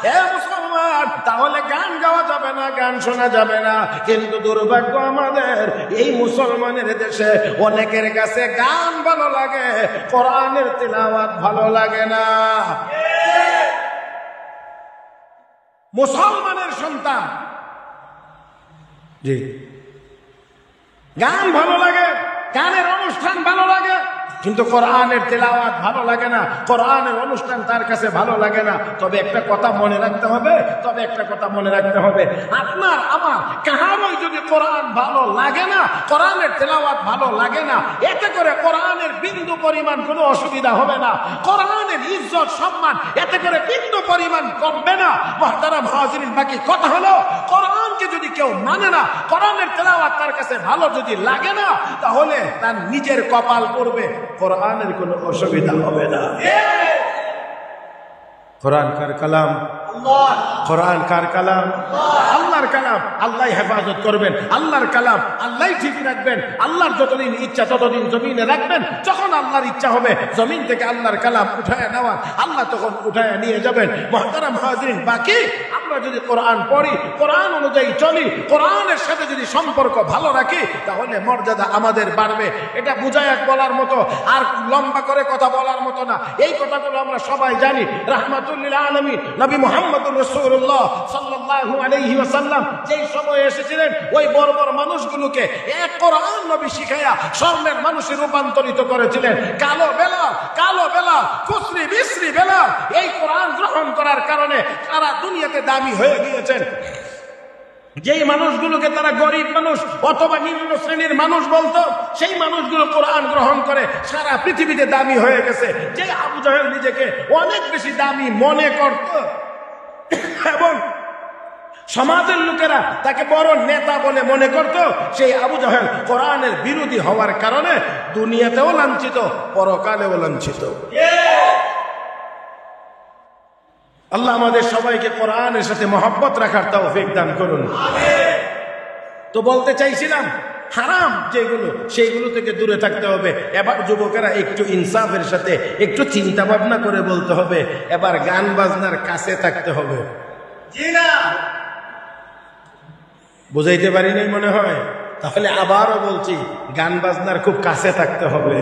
হে মুসলমান, তাহলে গান গাওয়া যাবে না, গান শোনা যাবে না। কিন্তু দুর্ভাগ্য আমাদের এই মুসলমানের দেশে অনেকের কাছে গান ভালো লাগে, কোরআনের তিলাওয়াত ভালো লাগে না। মুসলমানের সন্তান জি গান ভালো লাগে, গানের অনুষ্ঠান ভালো লাগে, কিন্তু কোরআনের তেলাওয়াত ভালো লাগে না, কোরআনের অনুষ্ঠান তার কাছে ভালো লাগে না। তবে একটা কথা মনে রাখতে হবে, আপনার আমার কাহারই যদি কোরআন ভালো লাগে না, কোরআনের তেলাওয়াত ভালো লাগে না, এতে করে কোরআনের বিন্দু পরিমাণ কোনো অসুবিধা হবে না। কোরআনের ইজ্জত সম্মান এতে করে বিন্দু পরিমাণ কমবে না। মুহতারাম হাজিরিন, বাকি কথা হলো, কোরআনকে যদি কেউ মানে না, কোরআনের তেলাওয়াত তার কাছে ভালো যদি লাগে না, তাহলে তার নিজের কপাল পড়বে, কোরআনের কোনো অসুবিধা হবে না। কোরআন কার কালাম, কোরআন কার কালাম? আল্লাহর কালাম। আল্লাহ হেফাজত করবেন, আল্লাহর কালাম আল্লাহ ঠিক রাখবেন। আল্লাহর যতদিন ইচ্ছা ততদিন জমিনে রাখবেন। যখন আল্লাহর ইচ্ছা হবে জমিন থেকে আল্লাহর কালাম উঠায় নেওয়ার, আল্লাহ তখন উঠায় নিয়ে যাবেন। মুহতারাম হাজিরিন, বাকি আমরা যদি কোরআন পড়ি, কোরআন অনুযায়ী চলি, কোরআনের সাথে যদি সম্পর্ক ভালো রাখি, তাহলে মর্যাদা আমাদের বাড়বে। এটা বুঝায় বলার মতো আর লম্বা করে কথা বলার মতো না। এই কথাগুলো আমরা সবাই জানি। রাহমাতুল্লিল আলামিন নবী মুহাম্মদুর রাসূলুল্লাহ সাল্লাল্লাহু আলাইহি ওয়াসাল্লাম যেই সময় এসেছিলেন, ওই বর্বর মানুষগুলোকে এক কোরআন নবী শিখাইয়া স্বর্ণের মানুষে রূপান্তরিত করেছিলেন। কালো বেলাল কুসরি বিশ্রী বেলাল এই কোরআন গ্রহণ করার কারণে সারা দুনিয়াতে দামি হয়ে গিয়েছেন। যেই মানুষগুলোকে তারা গরিব মানুষ অথবা নিম্ন শ্রেণীর মানুষ বলতো, সেই মানুষগুলো কোরআন গ্রহণ করে সারা পৃথিবীতে দামি হয়ে গেছে। যে আবু জাহেল নিজেকে অনেক বেশি দামি মনে করত এবং সমাজের লোকেরা তাকে বড় নেতা বলে মনে করত, সেই আবু জাহেল কোরআনের বিরোধী হওয়ার কারণে দুনিয়াতেও লাঞ্ছিত, পরকালেও লাঞ্ছিত। আল্লাহ আমাদের সবাইকে কোরআনের সাথে মহব্বত রাখার তৌফিক দান করুন। তো বলতে চাইছিলাম, হারাম যেগুলো সেইগুলো থেকে দূরে থাকতে হবে। এবার যুবকেরা একটু ইনসাফের সাথে একটু চিন্তা ভাবনা করে বলতে হবে। এবার গান বাজনার কাছে থাকতে হবে। বুঝাইতে পারিনি মনে হয়? তাহলে আবারও বলছি, গান বাজনার খুব কাছে থাকতে হবে।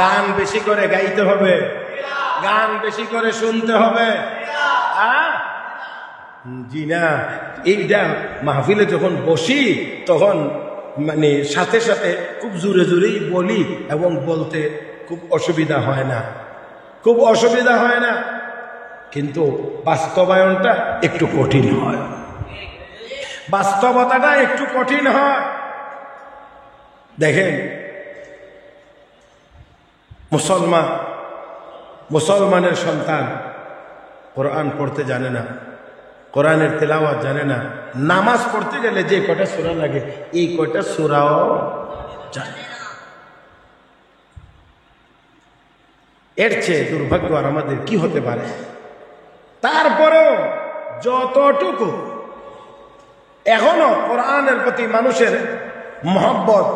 গান বেশি করে গাইতে হবে, গান বেশি করে শুনতে হবে। জি না, এইটা মাহফিলে যখন বসি তখন মানে সাথে সাথে খুব জোরে জোরেই বলি এবং বলতে খুব অসুবিধা হয় না, খুব অসুবিধা হয় না, কিন্তু বাস্তবায়নটা একটু কঠিন হয়, বাস্তবতাটা একটু কঠিন হয়। দেখেন, মুসলমানের সন্তান কোরআন পড়তে জানে না, কোরআনের তেলাওয়াত জানে না, নামাজ পড়তে গেলে যে কয়টা সূরা লাগে এই কয়টা সূরাও জানে না। এর চেয়ে দুর্ভাগ্য আর আমাদের কি হতে পারে? তারপরেও যতটুকু এখনো কোরআনের প্রতি মানুষের মহব্বত,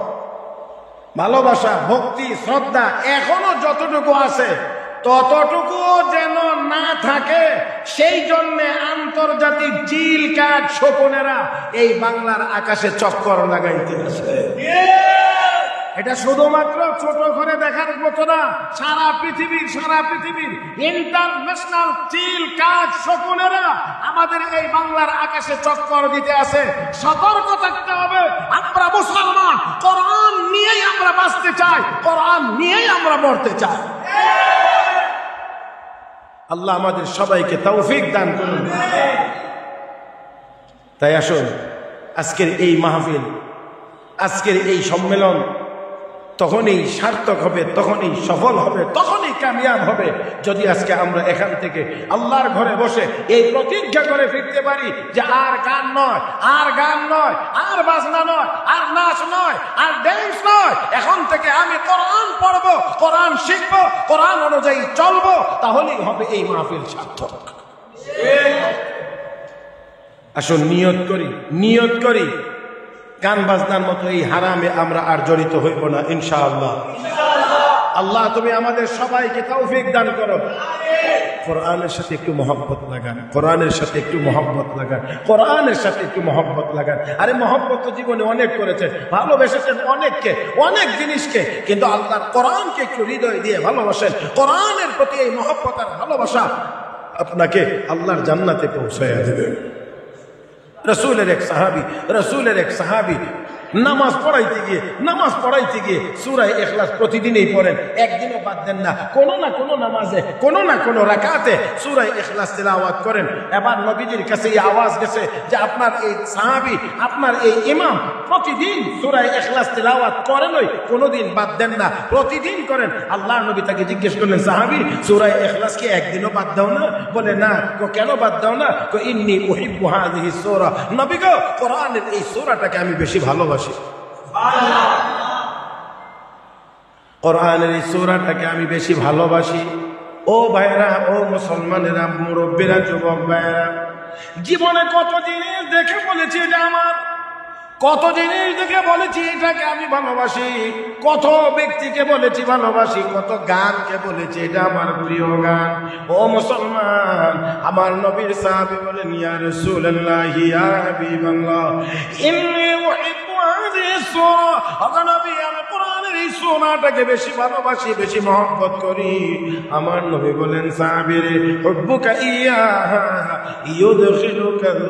ভালোবাসা, ভক্তি, শ্রদ্ধা এখনো যতটুকু আছে ততটুকুও যেন না থাকে, সেই জন্য আন্তর্জাতিক চিল কাঠ শকুনেরা এই বাংলার আকাশে চক্কর লাগাইতে আছে। এটা শুধুমাত্র ছোট করে দেখার মতো না, সারা পৃথিবীর ইন্টারন্যাশনাল চিল কাঠ শকুনেরা আমাদের এই বাংলার আকাশে চক্কর দিতে আছে। সতর্ক থাকতে হবে। আমরা মুসলমান, কোরআন নিয়েই আমরা বাঁচতে চাই, কোরআন নিয়েই আমরা মরতে চাই। আল্লাহ আমাদের সবাইকে তৌফিক দান করুন। তাই আসুন, আজকের এই মাহফিল, আজকের এই সম্মেলন তখনই সার্থক হবে, তখনই সফল হবে, তখনই কামিয়াব হবে যদি আজকে আমরা এখান থেকে আল্লাহর ঘরে বসে এই প্রতিজ্ঞা করে ফিরতে পারি যে আর গান নয়, আর বাজনা নয়, আর নাচ নয়, আর ড্যান্স নয়, এখন থেকে আমি কোরআন পড়বো, কোরআন শিখবো, কোরআন অনুযায়ী চলবো, তাহলেই হবে এই মাহফিল সার্থক। আসুন নিয়ত করি গান বাজনার মতো এই হারামে আমরা আর জড়িত হইব না ইনশাআল্লাহ। আল্লাহ তুমি আমাদের সবাইকে তৌফিক দান করো। কোরআনের সাথে একটু মহব্বত লাগান, কোরআনের সাথে একটু মহব্বত লাগান, কোরআনের সাথে একটু মহব্বত লাগান। আরে মহব্বত তো জীবনে অনেক করেছেন, ভালোবেসেছেন অনেককে, অনেক জিনিসকে, কিন্তু আল্লাহর কোরআনকে একটু হৃদয় দিয়ে ভালোবাসেন। কোরআনের প্রতি এই মহব্বত আর ভালোবাসা আপনাকে আল্লাহর জান্নাতে পৌঁছাইয়া দেবে। রসুলের এক সাহাবী নামাজ পড়াইতে গিয়ে সূরা ইখলাস প্রতিদিনই পড়েন, একদিনও বাদ দেন না। কোনো না কোনো নামাজে, কোনো না কোনো রাকাতে সূরা ইখলাস তেলাওয়াত করেন। এবার নবীজির কাছে এই আওয়াজ গেছে যে আপনার এই সাহাবী, আপনার এই ইমাম প্রতিদিন সূরা ইখলাস তেলাওয়াত করেনই, কোনোদিন বাদ দেন না, প্রতিদিন করেন। আল্লাহ নবী তাকে জিজ্ঞেস করলেন, সাহাবী সূরা ইখলাস কি একদিনও বাদ দাও না? বলে না। কেন বাদ দাও না? ইন্নী উহিব্বু হাযিহি সূরা, নবী গো কোরআনের এই সূরাটাকে আমি বেশি ভালোবাসি। কোরআনের এই সূরাটাকে আমি বেশি ভালোবাসি। ও ভাইরা, ও মুসলমানেরা, মুরব্বীরা, যুবক ভাইরা, জীবনে কত জিনিস দেখে বলেছি এটা আমার, কত জিনিস দেখে বলেছি এটাকে আমি ভালোবাসি, কত ব্যক্তিকে বলেছি ভালোবাসি, কত গানকে বলেছি এটা আমার প্রিয় গান। ও মুসলমান, আমার নবীর সাহাবী বলেন, ইয়া রাসূলুল্লাহ, ইয়া হাবিবাল্লাহ, ইন্নী উহিব্বু হাযিহি সূরা, ওগো নবী, আমি কোরআনের এই সূরাটাকে বেশি ভালোবাসি, বেশি মহব্বত করি। আমার নবী বলেন, সাহাবীরে, হুব্বুকা ইয়াহা ইউদখিলুকাল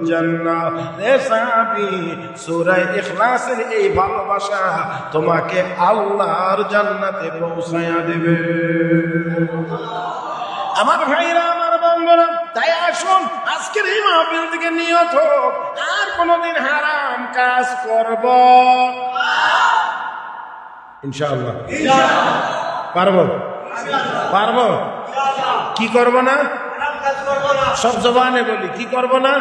জান্নাহ। রে সাহাবী, সূরা ইখলাসের এই ভালোবাসা তোমাকে আল্লাহর জান্নাতে পৌঁছায়া দেবে। আমার ভাইরা, আমার বন্ধুরা, তাই আসুন আজকের এই মাহফিল থেকে নিয়ত হোক, আর কোনদিন হারাম কাজ করব ইনশাআল্লাহ। পারবো? পারবো? কি করব না? সব জবানে বলি, কি করব না?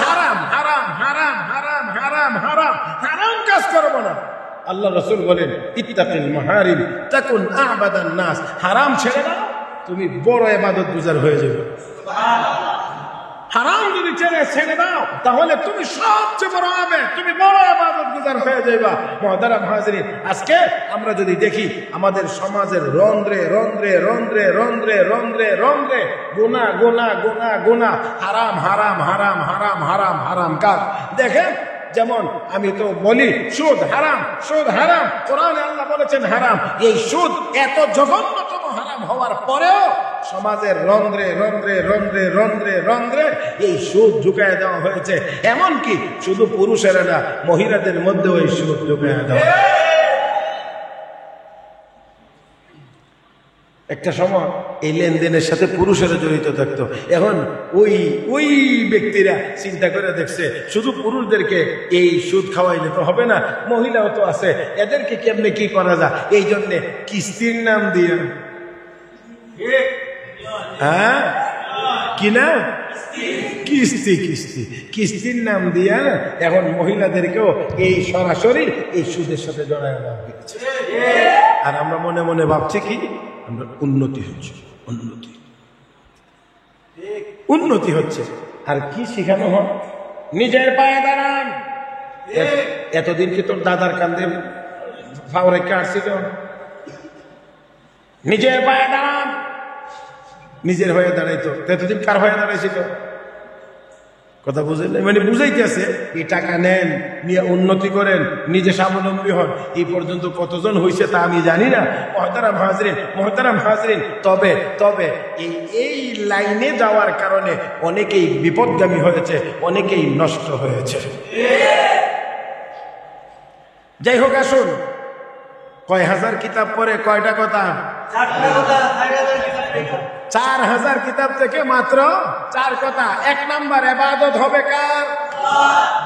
হারাম হারাম হারাম হারাম হারাম হারাম হারাম কাজ করব না। আল্লাহ রাসূল বলেন, ইত্তাকিল মাহারিম তাকুন আ'বাদান নাস। হারাম ছেড়ে দাও, তুমি বড় ইবাদত গুজার হয়ে যাবে। হারাম যদি ছেড়ে দাও, তাহলে তুমি সবচেয়ে বড় হবে, তুমি বড় ইবাদত গুজার হয়ে যাবে। মুহতারাম হাজিরিন, আজকে আমরা যদি দেখি আমাদের সমাজের রন্ধ্রে রন্ধ্রে রন্ধ্রে রন্ধ্রে রন্ধ্রে রন্ধ্রে গুনাহ গুনাহ গুনাহ গুনাহ, হারাম হারাম হারাম হারাম হারাম হারাম কাজ। দেখেন, যেমন আমি তো বলি সুদ হারাম, সুদ হারাম, কোরআনে আল্লাহ বলেছেন হারাম। এই সুদ এত জঘন্যতম হারাম হওয়ার পরেও সমাজের রন্ধ্রে রন্ধ্রে রন্ধ্রে রন্ধ্রে রন্ধ্রে এই সুদ ঢুকায় দেওয়া হয়েছে। এমনকি শুধু পুরুষেরা না, মহিলাদের মধ্যেও এই সুদ ঢুকায় দেওয়া। একটা সময় এই লেনদেনের সাথে পুরুষেরা জড়িত থাকতো, এখন ওই ব্যক্তিরা চিন্তা করে দেখছে শুধু পুরুষদেরকে এই সুদ খাওয়াইলে তো হবে না, মহিলাও তো আছে, এদেরকে কেমনে কি করা যায়, এই জন্যে কিস্তির নাম দিয়ে, হ্যাঁ কি না, কিস্তি কিস্তি কিস্তির নাম দিয়া এখন মহিলাদেরকেও এই সরাসরি এই সুদের সাথে জড়ায় দেওয়া হচ্ছে। আর আমরা মনে মনে ভাবছি কি, আমরা উন্নতি হচ্ছে, উন্নতি হচ্ছে। আর কি শিখানো হয়, নিজের পায়ে দাঁড়ান। এতদিন কি তোর দাদার কান্দে ফাওরে কাটছিল? নিজের পায়ে দাঁড়ান, নিজের হয়ে দাঁড়াইতো, এতদিন কার হয়ে দাঁড়াইছিল? কথা বুঝেন? মানে বুঝাইতেছে এই টাকা নেন, নিয়ে উন্নতি করেন, নিজে স্বাবলম্বী হন। এই পর্যন্ত কতজন হয়েছে তা আমি জানি না। মুহতারাম হাজরিন, মুহতারাম হাজরিন, তবে তবে এই লাইনে যাওয়ার কারণে অনেকেই বিপদগামী হয়েছে, অনেকেই নষ্ট হয়েছে। যাই হোক, আসুন, কয় হাজার কিতাব পড়ে কয়টা কথা? 4000 কিতাব থেকে মাত্র 4 কথা। 1 নাম্বার, ইবাদত হবে কার?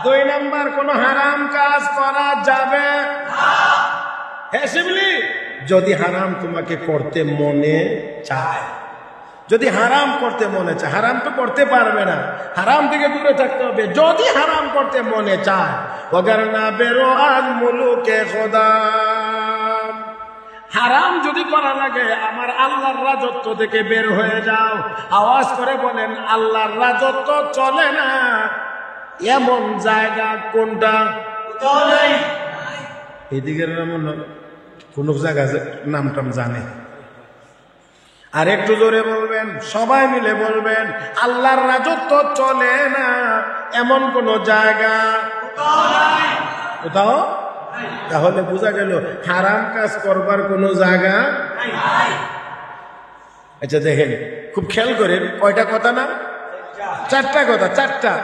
2 নাম্বার, কোন হারাম কাজ করা যাবে না। হ্যাঁ শিবলি, যদি হারাম তোমাকে করতে মনে চায়, যদি হারাম করতে মনে চায়, হারাম তো করতে পারবে না, হারাম থেকে দূরে থাকতে হবে। যদি হারাম করতে মনে চায়, ওগর না বেরো আজ মুলুকে খোদা, হারাম যদি করা লাগে, আমার আল্লাহর রাজত্ব থেকে বের হয়ে যাও। আওয়াজ করে বলেন, আল্লাহর রাজত্ব চলে না এমন জায়গা কোনটা? এদিকের কোন জায়গা নামটাম জানে? আর একটু জোরে বলবেন, সবাই মিলে বলবেন, আল্লাহর রাজত্ব চলে না এমন কোন জায়গা কোথাও? তাহলে বোঝা গেল হারাম কাজ করবার কোন জায়গা। আচ্ছা দেখেন, খুব খেয়াল করেন, কয়টা কথা না? 4টা কথা, 4টা।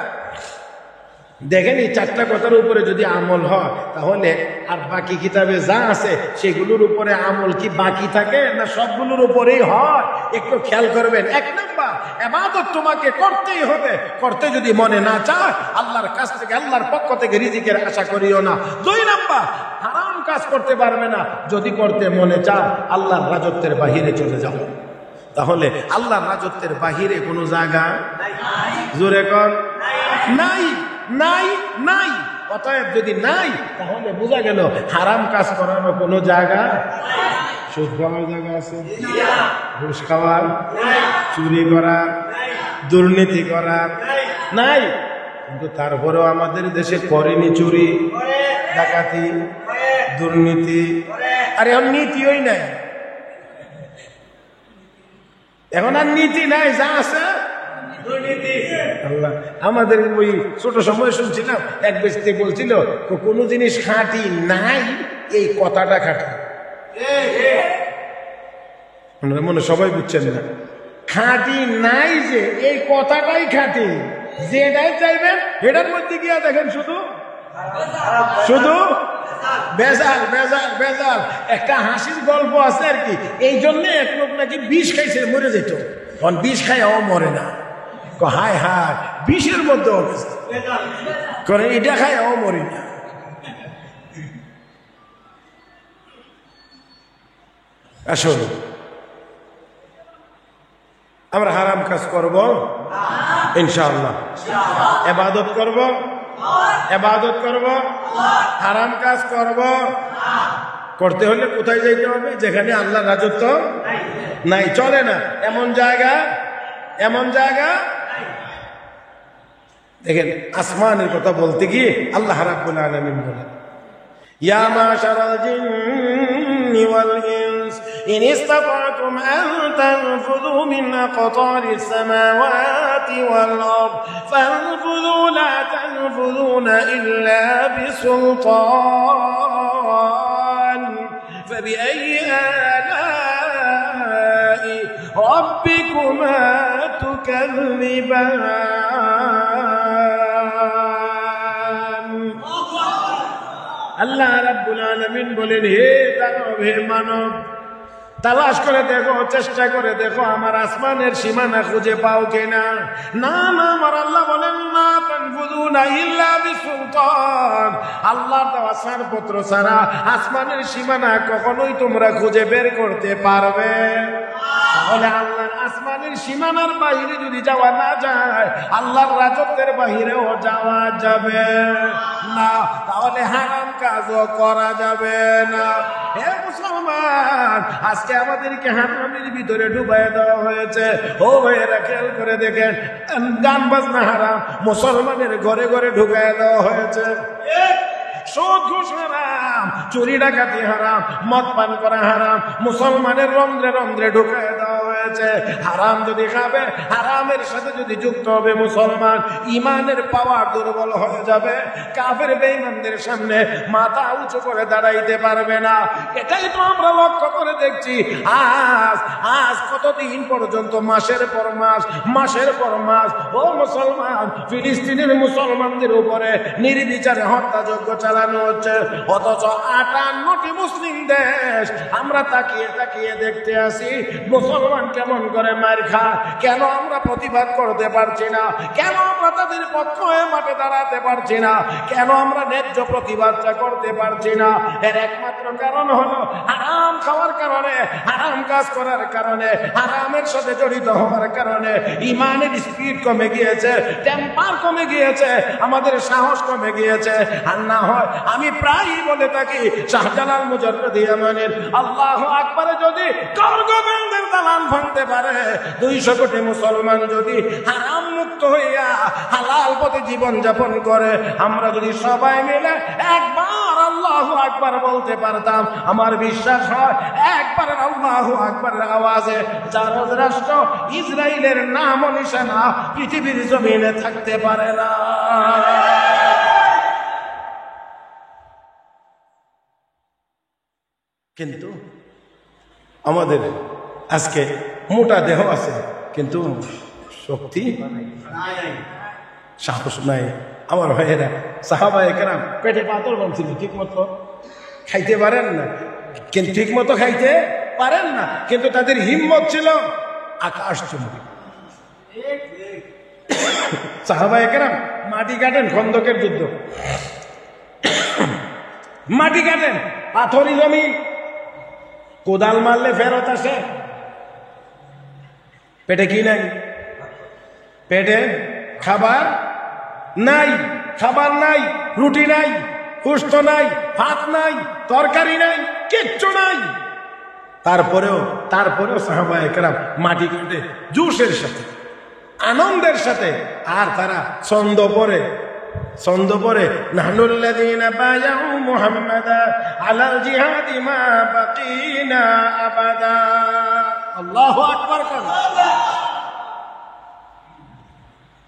দেখেন, এই 4টা কথার উপরে যদি আমল হয়, তাহলে আর বাকি কিতাবে যা আছে সেগুলোর উপরে আমল কি বাকি থাকে না সবগুলোর উপরেই হয়? একটু খেয়াল করবেন। 1 নাম্বার, ইবাদত তোমাকে করতেই হবে, করতে যদি মনে না চায়, আল্লাহর কাছ থেকে, আল্লাহর পক্ষ থেকে রিজিকের আশা করিও না। 2 নাম্বার, হারাম কাজ করতে পারবে না, যদি করতে মনে চায় আল্লাহর রাজত্বের বাহিরে চলে যাও। তাহলে আল্লাহর রাজত্বের বাহিরে কোনো জায়গা জোরে কর নাই, নাই, নাই। অতএব যদি নাই, তাহলে বোঝা গেল হারাম কাজ করার কোনো জায়গা। সুদ খাওয়ার জায়গা আছে? ঘুষ খাওয়ার, চুরি করার, দুর্নীতি করার নাই। কিন্তু তারপরেও আমাদের দেশে করেনি চুরি, ডাকাতি, দুর্নীতি। আর এখন নীতিই নাই, এখন আর নীতি নাই, যা আছে দুর্নীতি। আল্লাহ, আমাদের ওই ছোট সময় শুনছিলাম এক ব্যক্তি বলছিল কোন জিনিস খাঁটি নাই, এই কথাটা খাঁটি। মনে সবাই বুঝছেন না, খাঁটি নাই যে এই কথাটাই খাঁটি। যেটাই চাইবেন এটার মধ্যে গিয়া দেখেন শুধু শুধু বেজাল বেজাল বেজাল। একটা হাসির গল্প আছে আর কি, এই জন্য এক লোক নাকি বিষ খাইছে, মরে যেত। কারণ বিষ খাইয়াও মরে না। হায় হায়, বিষের মধ্যে করে এটা খাইয়াও মরে না। আসল আমরা হারাম কাজ করব ইনশাআল্লাহ, ইবাদত করব, ইবাদত করব, হারাম কাজ করব। করতে হলে কোথায় যাইতে হবে? যেখানে আল্লাহর রাজত্ব নাই, চলে না এমন জায়গা, এমন জায়গা। দেখেন আসমানের কথা বলতে গিয়ে আল্লাহ রাব্বুল আলামিন বলেন, ইয়া মাশারাল জিন্নি ওয়াল ইনস ইন ইসতাতা'তুম আন তানফুযু মিন আকতারিস সামাওয়াতি ওয়াল আরদ ফানফুযু লা তানফুযুনা ইল্লা বিসুলতান ফাবিআইয়ি আলা'i রাব্বিকুমা তুকাযযিবান। আল্লাহ রাব্বুল আলামিন বলেন, হে দানব, হে মানব, তালাশ করে দেখো, চেষ্টা করে দেখো আমার আসমানের সীমানা খুঁজে পাও কিনা। না না, আমার আল্লাহ বলেন না তানফুযুনা ইল্লা বিসুলতান, আল্লাহর দেওয়া ছাড়পত্র ছাড়া আসমানের সীমানা কখনোই তোমরা খুঁজে বের করতে পারবে। তাহলে আল্লাহর আসমানের সীমানার বাইরে যদি যাওয়া না যায়, আল্লাহর রাজত্বের বাইরেও যাওয়া যাবে না। তাহলে হারাম কাজও করা যাবে না। হে মুসলমান, আজকে আমাদেরকে হারামের ভিতরে ডুবাই দেওয়া হয়েছে। ও ভাইয়েরা, খেয়াল করে দেখেন, গান বাজনা হারাম মুসলমানের ঘরে ঘরে ঢুকাই দেওয়া হয়েছে। সুদ ঘুষ হারাম, চুরি ডাকাতি হারাম, মদ পান করা হারাম, মুসলমানের রন্ধ্রে রন্ধ্রে ঢুকায় দেওয়া হয়েছে। হারাম যদি খাবে, হারামের সাথে যদি যুক্ত হবে মুসলমান, ইমানের পাওয়ার দুর্বল হয়ে যাবে। কাফের বেঈমানদের সামনে মাথা উঁচু করে দাঁড়াইতে পারবে না। এটাই তো আমরা লক্ষ্য করে দেখছি। আজ কতদিন পর্যন্ত মাসের পর মাস, মাসের পর মাস ও মুসলমান, ফিলিস্তিনের মুসলমানদের উপরে নির্বিচারে হত্যাযজ্ঞ চালানো হচ্ছে। অথচ 58টি মুসলিম দেশ আমরা তাকিয়ে তাকিয়ে দেখতে আসি মুসলমান কেমন করে মার খায়। কেন আমরা প্রতিবাদ করতে পারছি না? কেন আমরা তাদের পক্ষ হয়ে মাঠে দাঁড়াতে পারছি না? কেন আমরা ন্যায্য প্রতিবাদটা করতে পারছি না? এর একমাত্র কারণ হলো হারাম খাওয়ার কারণে, হারাম কাজ করার কারণে, হারামের সাথে জড়িত হওয়ার কারণে ইমানের স্পিড কমে গিয়েছে, টেম্পার কমে গিয়েছে, আমাদের সাহস কমে গিয়েছে। আর না হয় আমি প্রায়ই বলে থাকি, শাহজালাল মুজাদ্দিদ ইয়ামানের আল্লাহু আকবার যদি কর্গবন্দের দালান ভাঙতে পারে, 200 কোটি মুসলমান যদি হারাম মুক্ত হইয়া হালাল পথে জীবন যাপন করে, আমরা যদি সবাই মিলে একবার আল্লাহু আকবার বলতে পারতাম, আমার বিশ্বাস হয় একবার আল্লাহু আকবারের আওয়াজে জারজ রাষ্ট্র ইসরায়েলের নাম ও নিশানা পৃথিবীর জমিনে থাকতে পারে না। কিন্তু আমাদের আজকে মোটা দেহ আছে, কিন্তু শক্তি সাহস নাই। আমার ভাইয়েরা, সাহাবায়ে কেরাম পেটে পাথর বাঁধছিল, ঠিক মতো খাইতে পারেন না, কিন্তু ঠিক মতো খাইতে পারেন না, কিন্তু তাদের হিম্মত ছিল আকাশ চুম্বি। সাহাবায়ে কেরাম মাটি কাটেন, খন্দকের যুদ্ধ, মাটি কাটেন, পাথরি জমি, কোদাল মারলে ফেরত আসে। পেটে কি নাই? পেটে খাবার নাই, খাবার নাই, রুটি নাই, কুষ্ঠ নাই, ভাত নাই, তরকারি নাই, কিচ্ছু নাই। তারপরেও সাহাবায়ে কেরাম মাটি কাটে জোশের সাথে, আনন্দের সাথে। আর তারা ছন্দ পড়ে নাহনুল্লাযীনা বায়াউ মুহাম্মাদা আলাল জিহাদি মা বাকিনা আবাদা। আল্লাহু আকবার।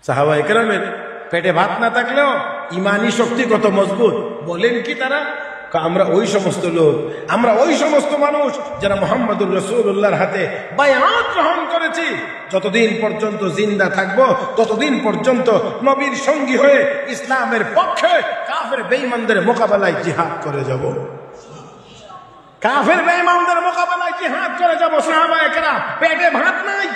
সাহাবায়ে কেরামের পেটে ভাত না থাকলেও ইমানি শক্তি কত মজবুত বলেন কি তারা? আমরা ওই সমস্ত লোক, আমরা ওই সমস্ত মানুষ যারা মুহাম্মদুর রাসূলুল্লাহর হাতে বায়াত গ্রহণ করেছি। যতদিন পর্যন্ত জিন্দা থাকবো ততদিন পর্যন্ত নবীর সঙ্গী হয়ে ইসলামের পক্ষে কাফের বেঈমানদের মোকাবেলায় জিহাদ করে যাব। কাফের বেঈমানদের মোকাবেলায় জিহাদ করে যাব। সাহাবায়ে কেরাম পেটে ভাত নাই,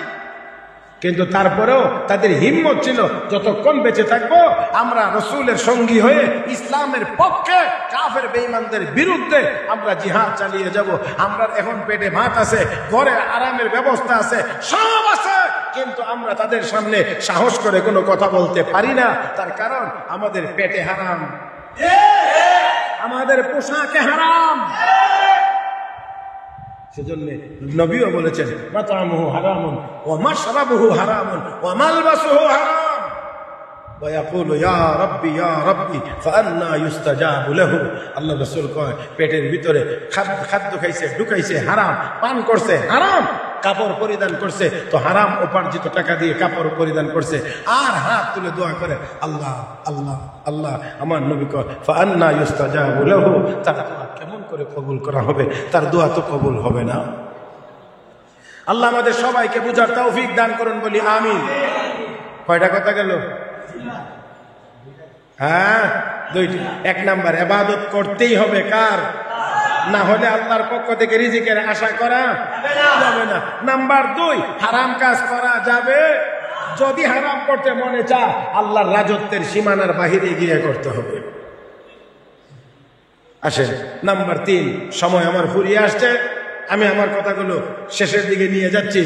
কিন্তু তারপরেও তাদের হিম্মত ছিল যতক্ষণ বেঁচে থাকবো আমরা রাসূলের সঙ্গী হয়ে ইসলামের পক্ষে কাফের বেঈমানদের বিরুদ্ধে আমরা জিহাদ চালিয়ে যাব। আমরা এখন পেটে ভাত আছে, ঘরে আরামের ব্যবস্থা আছে, সব আছে, কিন্তু আমরা তাদের সামনে সাহস করে কোনো কথা বলতে পারি না। তার কারণ আমাদের পেটে হারাম, আমাদের পোশাকে হারাম। সেজন্য নবীও বলেছেন মাতামুহু হারামুন ওয়া মাশরাবুহু হারামুন ওয়া মালবাসুহু হারাম ওয়া ইয়াকুলু ইয়া রাব্বি ফাআন্না ইউস্তাজাবু লাহু। আল্লাহ রাসূল কয় পেটের ভিতরে খাদ্য খাইছে, ঢুকাইছে হারাম, পান করছে হারাম, কাপড় পরিধান করছে তো হারাম উপার্জিত টাকা দিয়ে কাপড় পরিধান করছে, আর হাত তুলে দোয়া করে আল্লাহ আল্লাহ আল্লাহ। আমার নবী কয় ফাআন্না ইউস্তাজাবু লাহু, তার দোয়া কেমন করে কবুল করা হবে? তার দোয়া তো কবুল হবে না। আল্লাহ আমাদের সবাইকে বুঝার তৌফিক দান করুন, বলি আমিন। কয়টা কথা গেল? হ্যাঁ, দুইটা। এক নাম্বার, ইবাদত করতেই হবে কার? না হলে আল্লাহর পক্ষ থেকে রিজিকের আশা করা যাবে না। নাম্বার দুই, হারাম কাজ করা যাবে যদি হারাম করতে মনে চায় আল্লাহর রাজত্বের সীমানার বাহিরে গিয়ে করতে হবে। আসেন নাম্বার তিন, সময় আমার ফুরিয়ে আসছে, আমি আমার কথাগুলো শেষের দিকে নিয়ে যাচ্ছি।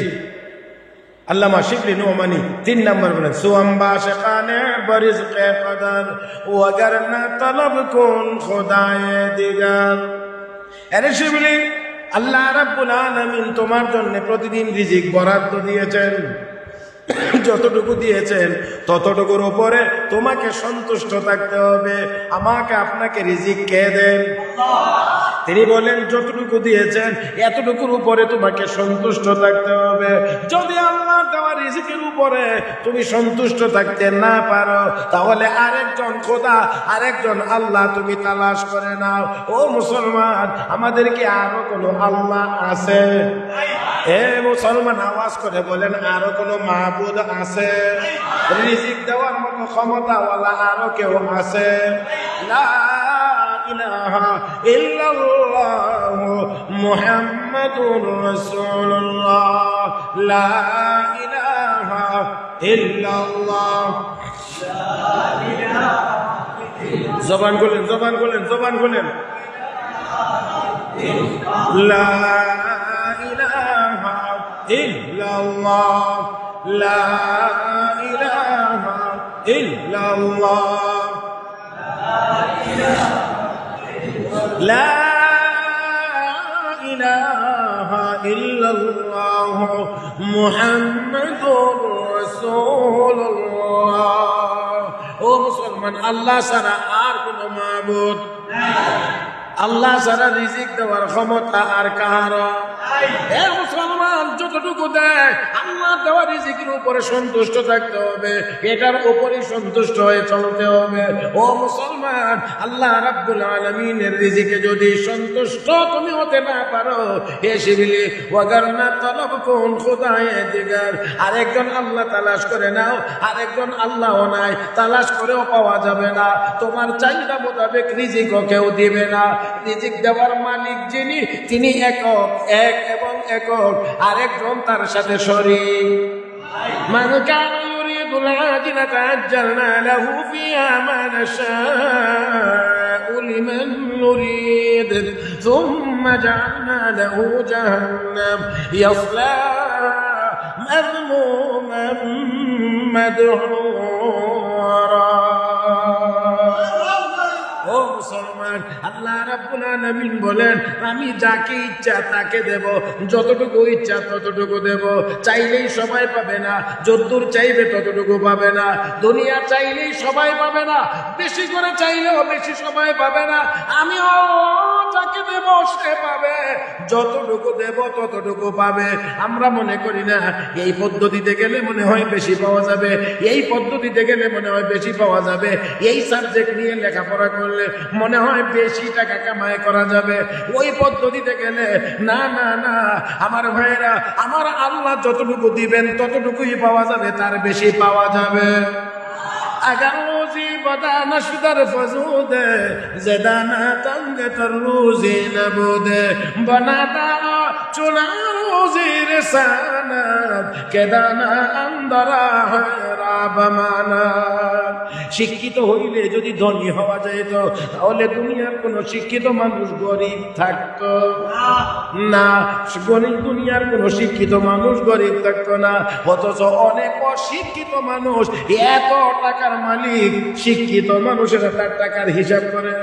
আল্লামা শিবলি নোমানি 3 নাম্বার বলেন সুআম্বা শেখানে বরিজকে কদর ওয়াগার না তলব কোন খোদায়ে দিগার। আরে শিবলি, আল্লাহ রাব্বুল আলামিন তোমার জন্য প্রতিদিন রিজিক বরাদ্দ দিয়েছেন, যতটুকু দিয়েছেন ততটুকুর উপরে তোমাকে সন্তুষ্ট থাকতে হবে। আমাকে আপনাকে রিজিক কে দেন? তিনি বলেন যতটুকু দিয়েছেন এতটুকুর উপরে তোমাকে সন্তুষ্ট থাকতে হবে। যদি আল্লাহ দেওয়া রিজিকের উপরে তুমি সন্তুষ্ট থাকতে না পারো তাহলে আরেকজন খোদা, আরেকজন আল্লাহ তুমি তালাশ করে নাও। ও মুসলমান, আমাদের কি আরো কোনো আল্লাহ আছে? এ মুসলমান, আওয়াজ করে বলেন আরো কোনো মাবুদ আছে? রিজিক দেওয়ার মতো ক্ষমতাওয়ালা আরো কেউ আছে? লা ইলাহা ইল্লাল্লাহ মুহাম্মাদুর রাসূলুল্লাহ। লা ইলাহা ইল্লাল্লাহ। জবান খুলেন, জবান খুলেন, জবান খুলেন। লা ইলাহা ইল্লাল্লাহ, লা ইলাহা ইল্লাল্লাহ, লা ইলাহা ইল্লাল্লাহ মুহাম্মাদুর রাসূলুল্লাহ। ও মুসলমান, আল্লাহ ছাড়া আর কোন মাবুদ নাই। আল্লাহ ছাড়া রিজিক দেওয়ার ক্ষমতা আর কারো এ মুসলমান, যতটুকু দেয় আল্লাহ দেওয়া রিজিকের উপরে সন্তুষ্ট থাকতে হবে, এটার উপরে সন্তুষ্ট হয়ে চলতে হবে। ও মুসলমান, আল্লাহ রাব্বুল আলামিনের রিজিকে যদি সন্তুষ্ট তুমি হতে না পারো, হে শিবিলি ওয়াগারনা তলব কোন খোদায়ে দিগার, আরেকজন আল্লাহ তালাশ করে নাও। আরেকজন আল্লাহ নাই, তালাশ করেও পাওয়া যাবে না। তোমার চাহিদা মোতাবেক রিজিকও কেউ দিবে না। রিজিক দেওয়ার মালিক যিনি, তিনি একক, এক এবং একক, আরেকজন তার সাথে শরীক। মান কানা ইউরিদুল আজিলাতা আজ্জালনা লাহু ফিহা মা নাশাউ লিমান নুরিদ সুম্মা জাআলনা লাহু জাহান্নাম ইয়াসলাহা মাযমুমান মাদহুরা। ও মুসলমান, আল্লাহ রাব্বুল আলামিন বলেন আমি যাকে ইচ্ছা তাকে দেব, যতটুকু ইচ্ছা ততটুকু দেব। চাইলেই সবাই পাবে না, যতদূর চাইবে ততটুকু পাবে না। দুনিয়া চাইলেই সবাই পাবে না, বেশি করে চাইলেও বেশি সবাই পাবে না। আমি যাকে দেব সে পাবে, যতটুকু দেব ততটুকু পাবে। আমরা মনে করি না এই পদ্ধতিতে গেলে মনে হয় বেশি পাওয়া যাবে, এই পদ্ধতিতে গেলে মনে হয় বেশি পাওয়া যাবে, এই সাবজেক্ট নিয়ে লেখাপড়া করলে মনে হয় বেশি টাকা কামাই করা যাবে, ওই পদ্ধতিতে গেলে না না না। আমার ভাইয়েরা, আমার আল্লাহ যতটুকু দিবেন ততটুকুই পাওয়া যাবে, তার বেশি পাওয়া যাবে। اگر روزی بدا نشدر فزوده زدانا تنگ تر روزی نبوده بنادا چنا روزی رساند که دانا اندرا را بماند। শিক্ষিত হইলে যদি ধনী হওয়া যেত তাহলে দুনিয়ার কোন শিক্ষিত মানুষ গরিব থাকতো না। দুনিয়ার কোন শিক্ষিত মানুষ গরিব থাকতো না। অথচ অনেক অশিক্ষিত মানুষ এত টাকার মালিক, শিক্ষিত মানুষেরা তার টাকার হিসাব করে।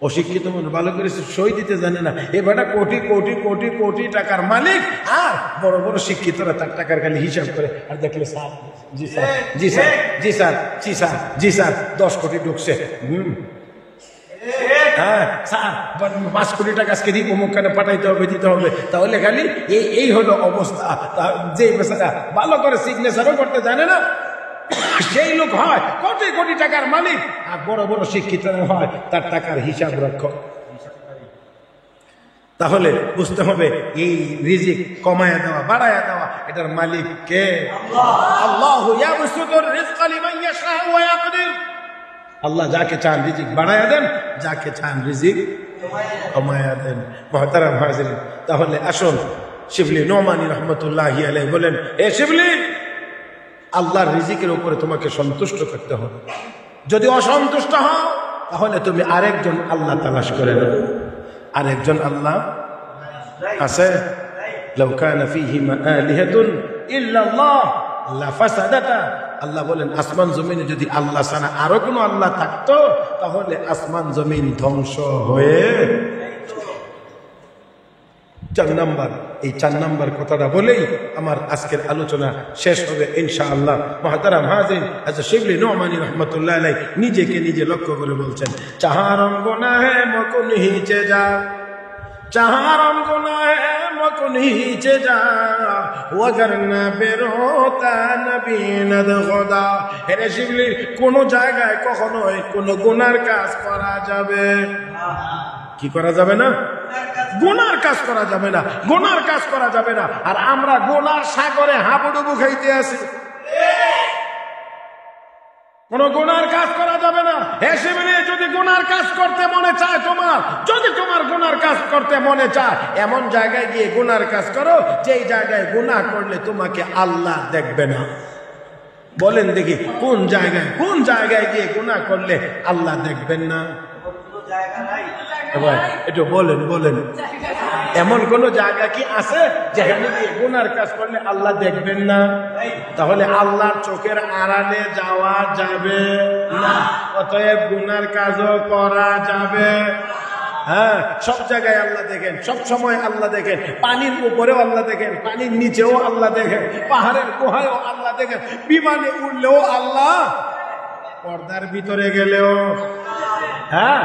অশিক্ষিত মানুষ ভালো করে সই দিতে জানে না, এবারে কোটি কোটি কোটি কোটি টাকার মালিক, আর বড় বড় শিক্ষিতরা তার টাকার খালি হিসাব করে। আর দেখলে স্যার, জি স্যার, জি স্যার, জি স্যার, জি স্যার, জি স্যার, 10 কোটি ঢুকছে। হ্যাঁ স্যার 5 কোটি টাকা আজকে দিই, অমুক কানে পাঠাইতে হবে, দিতে হবে। তাহলে খালি এই হলো অবস্থা। যে বেচারা ভালো করে সিগনেচারও করতে জানে না, সেই লোক হয় কোটি কোটি টাকার মালিক, আর বড় বড় শিক্ষিত হয় তার টাকার হিসাব রক্ষক। তাহলে বুঝতে হবে এই রিজিক কমায়া দেওয়া বাড়ায়া দেওয়া এটার মালিক কে? আল্লাহু ইয়াবসুতুর রিজকা লিমান ইয়াশাউ ওয়া ইয়াকদির। আল্লাহ যাকে চান রিজিক বাড়ায়া দেন, যাকে চান রিজিক কমায়া দেন। মুহতারাম হাজিরিন, তাহলে আসুন শিবলি নোমানী রহমতুল্লাহি আলাইহি বলেন, এ শিবলি, আল্লাহর রিজিকের উপরে তোমাকে সন্তুষ্ট করতে হবে। যদি অসন্তুষ্ট হও তাহলে তুমি আরেকজন আল্লাহ তালাশ করে নাও। আরেকজন আল্লাহ আছে? লাউ কানা ফীহিমা আলিহাতুন ইল্লাল্লাহ লাফাসাদাতা। আল্লাহ বলেন আসমান জমিনে যদি আল্লাহ ছাড়া আরো কোনো আল্লাহ থাকতো তাহলে আসমান জমিন ধ্বংস হয়ে। 4 নাম্বার, এই 4 নাম্বার কথাটা বলেই আমার আজকের আলোচনা শেষ হবে ইনশাআল্লাহ। মুহতারাম হাজিরিন, আচ্ছা শিবলি নোমানী রহমতুল্লাহ আলাইহি নিজেকে নিজে লক্ষ্য করে বলছেন, চাহারম গুনাহে মকুন হিচে যা, চাহারম গুনাহে মকুন হিচে যা, ওয়াগার না বেরোতা নবী নদ খোদা। হে শিবলি, কোন জায়গায় কখনোই কোন গুনার কাজ করা যাবে কি করা যাবে না? গুনার কাজ করা যাবে না, গুনার কাজ করা যাবে না। আর আমরা গুনার সাগরে হাবুডুবু খাইতে আছি। কোন গুনার কাজ করা যাবে না। এসে মিলিয়ে যদি গুনার কাজ করতে মনে চায় তোমার, যদি তোমার গুনার কাজ করতে মনে চায়, এমন জায়গায় গিয়ে গুনার কাজ করো যেই জায়গায় গুনাহ করলে তোমাকে আল্লাহ দেখবে না। বলেন দেখি কোন জায়গায়, কোন জায়গায় গিয়ে গুনাহ করলে আল্লাহ দেখবেন না? একটু বলেন, বলেন এমন কোন জায়গা কি আছে যেখানে গিয়ে গুনার কাজ করলে আল্লাহ দেখবেন না? তাহলে আল্লাহর চোখের আড়ালে যাওয়া যাবে না, অতএব গুনার কাজও করা যাবে। হ্যাঁ, সব জায়গায় আল্লাহ দেখেন, সব সময় আল্লাহ দেখেন। পানির উপরেও আল্লাহ দেখেন, পানির নিচেও আল্লাহ দেখেন, পাহাড়ের গুহায়ও আল্লাহ দেখেন, বিমানে উঠলেও আল্লাহ, পর্দার ভিতরে গেলেও, হ্যাঁ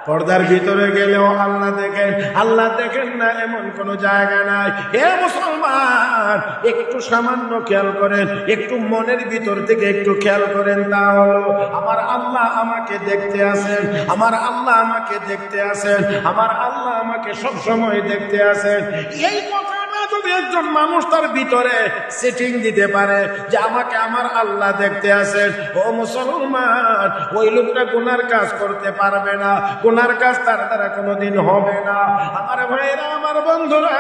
পর্দার ভিতরে গেলেও আল্লাহ দেখেন। আল্লাহ দেখেন না এমন কোন জায়গা নাই। হে মুসলমান, একটু সামান্য খেয়াল করেন, একটু মনের ভিতর থেকে একটু খেয়াল করেন। তা হলো আমার আল্লাহ আমাকে দেখতে আছেন, আমার আল্লাহ আমাকে দেখতে আছেন, আমার আল্লাহ আমাকে সব সময় দেখতে আছেন। এই কথাটা যদি একজন মানুষ তার ভিতরে সেটিং দিতে পারে যে আমাকে আমার আল্লাহ দেখতে আছেন, ও মুসলমান, ওই লোকটা গুনার কাজ করতে পারবে না, গুনার কাজ তার দ্বারা কোনোদিন হবে না। আমার ভাইরা, আমার বন্ধুরা,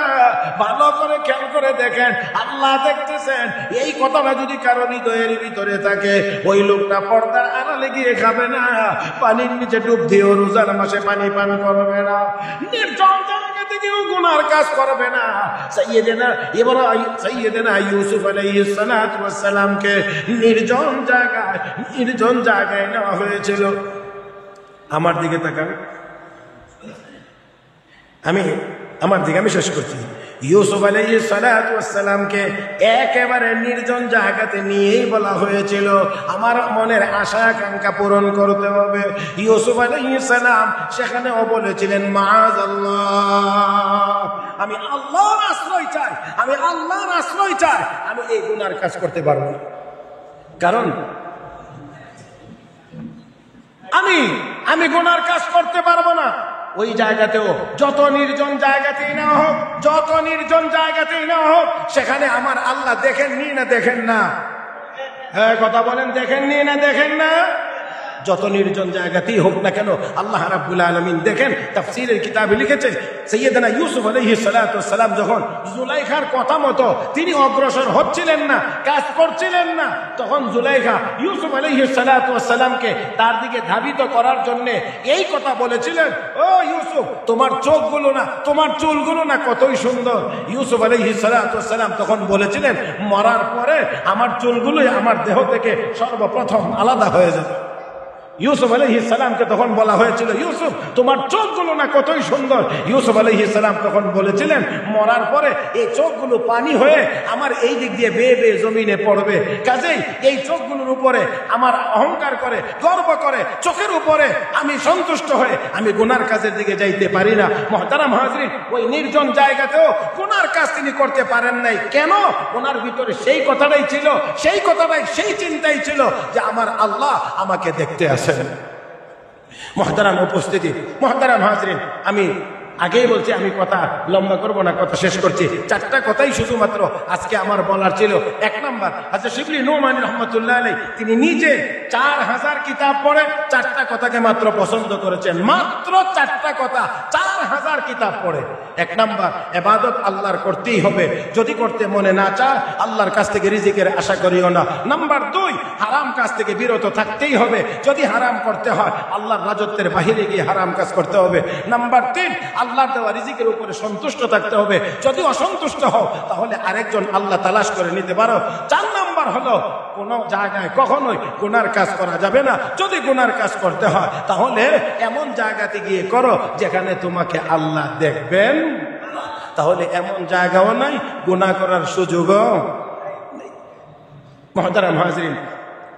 ভালো করে খেয়াল করে দেখেন, আল্লাহ দেখতেছেন। এই কথাটা যদি কারো হৃদয়ের ভিতরে থাকে, ওই লোকটা পর্দার আড়ালে গিয়ে খাবে না, পানির নিচে ডুব দিয়েও রোজার মাসে পানি পান করবে না, নির্জন জায়গা থেকেও গুনার কাজ করবে না। সাইয়েদেনা ইউসুফ আলাইহিস সালাতু ওয়াস সালামকে নির্জন জায়গায় নেওয়া হয়েছিল। আমার দিকে তাকান, আমার দিকে, আমি শেষ করছি। ইউসুফ আলাইহিস সালাতু ওয়াস সালামকে একেবারে নির্জন জায়গাতে নিয়েই বলা হয়েছিল আমার মনের আশা আকাঙ্ক্ষা পূরণ করতে হবে। ইউসুফ আলাইহিস সালাম সেখানেও বলেছিলেন মাআযাল্লাহ, আমি আল্লাহর আশ্রয় চাই, আমি আল্লাহর আশ্রয় চাই, আমি এই গুনার কাজ করতে পারবো না। কারণ আমি গুনার কাজ করতে পারবো না। ওই জায়গাতেও যত নির্জন জায়গাতেই না হোক, যত নির্জন জায়গাতেই না হোক, সেখানে আমার আল্লাহ দেখেননি না দেখেন না? হ্যাঁ, কথা বলেন, দেখেননি না দেখেন না? যত নির্জন জায়গাতেই হোক না কেন আল্লাহ রাব্বুল আলামিন দেখেন। তাফসীরের কিতাবে লিখেছেন সাইয়েদনা ইউসুফ আলাইহিস সালাতু ওয়াস সালাম যখন জুলাইখার কথা মতো তিনি অগ্রসর হচ্ছিলেন না, কাজ করছিলেন না, তখন জুলাইখা ইউসুফ আলাইহিস সালাতু ওয়াস সালামকে তার দিকে ধাবিত করার জন্য এই কথা বলেছিলেন, ও ইউসুফ, তোমার চোখগুলো না, তোমার চুলগুলো না কতই সুন্দর। ইউসুফ আলাইহিস সালাতু ওয়াস সালাম তখন বলেছিলেন, মরার পরে আমার চুলগুলোই আমার দেহ থেকে সর্বপ্রথম আলাদা হয়ে যাবে। ইউসুফ আলাইহিস সালামকে তখন বলা হয়েছিল, ইউসুফ, তোমার চোখগুলো না কতই সুন্দর। ইউসুফ আলাইহিস সালাম তখন বলেছিলেন, মরার পরে এই চোখগুলো পানি হয়ে আমার এই দিক দিয়ে বেয়ে বেয়ে জমিনে পড়বে। কাজেই এই চোখগুলোর উপরে আমার অহংকার করে, গর্ব করে, চোখের উপরে আমি সন্তুষ্ট হয়ে আমি গুনার কাজের দিকে যাইতে পারি না। মুহতারাম হাজরিন, ওই নির্জন জায়গাতেও গুনার কাজ তিনি করতে পারেন নাই। কেন? ওনার ভিতরে সেই কথাটাই ছিল, সেই কথাটাই, সেই চিন্তাই ছিল যে আমার আল্লাহ আমাকে দেখতে আসে। মুহতারাম উপস্থিতি, মুহতারাম হাজরিন, আমি আগেই বলছি আমি কথা লম্বা করব না, কথা শেষ করছি। চারটা কথাই শুধুমাত্র আজকে আমার বলার ছিল। এক নাম্বার, হযরত শিবলি নোমানী রাহমাতুল্লাহ আলাইহি তিনি নিজে 4000 কিতাব পড়ে চারটা কথাকে মাত্র পছন্দ করেছেন। মাত্র চারটা কথা, 4000 কিতাব পড়ে। এক নাম্বার, ইবাদত আল্লাহর করতেই হবে, যদি করতে মনে না চায় আল্লাহর কাছ থেকে রিজিকের আশা করিও না। নাম্বার 2, হারাম কাজ থেকে বিরত থাকতেই হবে, যদি হারাম করতে হয় আল্লাহর রাজত্বের বাহিরে গিয়ে হারাম কাজ করতে হবে। নাম্বার 3, আল্লাহর দেওয়া রিজিকের উপরে সন্তুষ্ট থাকতে হবে, যদি অসন্তুষ্ট হও তাহলে আরেকজন আল্লাহ তালাশ করে নিতে পারো। 4 নাম্বার হলো কোন জায়গায় কখনোই গুনার কাজ করা যাবে না, যদি গুনার কাজ করতে হয় তাহলে এমন জায়গাতে গিয়ে করো যেখানে তোমাকে আল্লাহ দেখবেন। তাহলে এমন জায়গাও নাই, গুনাহ করার সুযোগও নেই। মুহতারাম হাজরিন,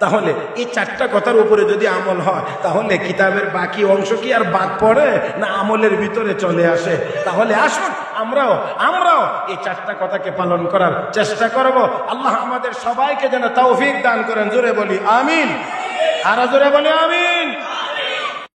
তাহলে এই চারটা কথার উপরে যদি আমল হয় তাহলে কিতাবের বাকি অংশ কি আর বাদ পড়ে না আমলের ভিতরে চলে আসে? তাহলে আসুন আমরাও এই চারটা কথাকে পালন করার চেষ্টা করব। আল্লাহ আমাদের সবাইকে যেন তৌফিক দান করেন। জোরে বলি আমিন, আর জোরে বলি আমিন।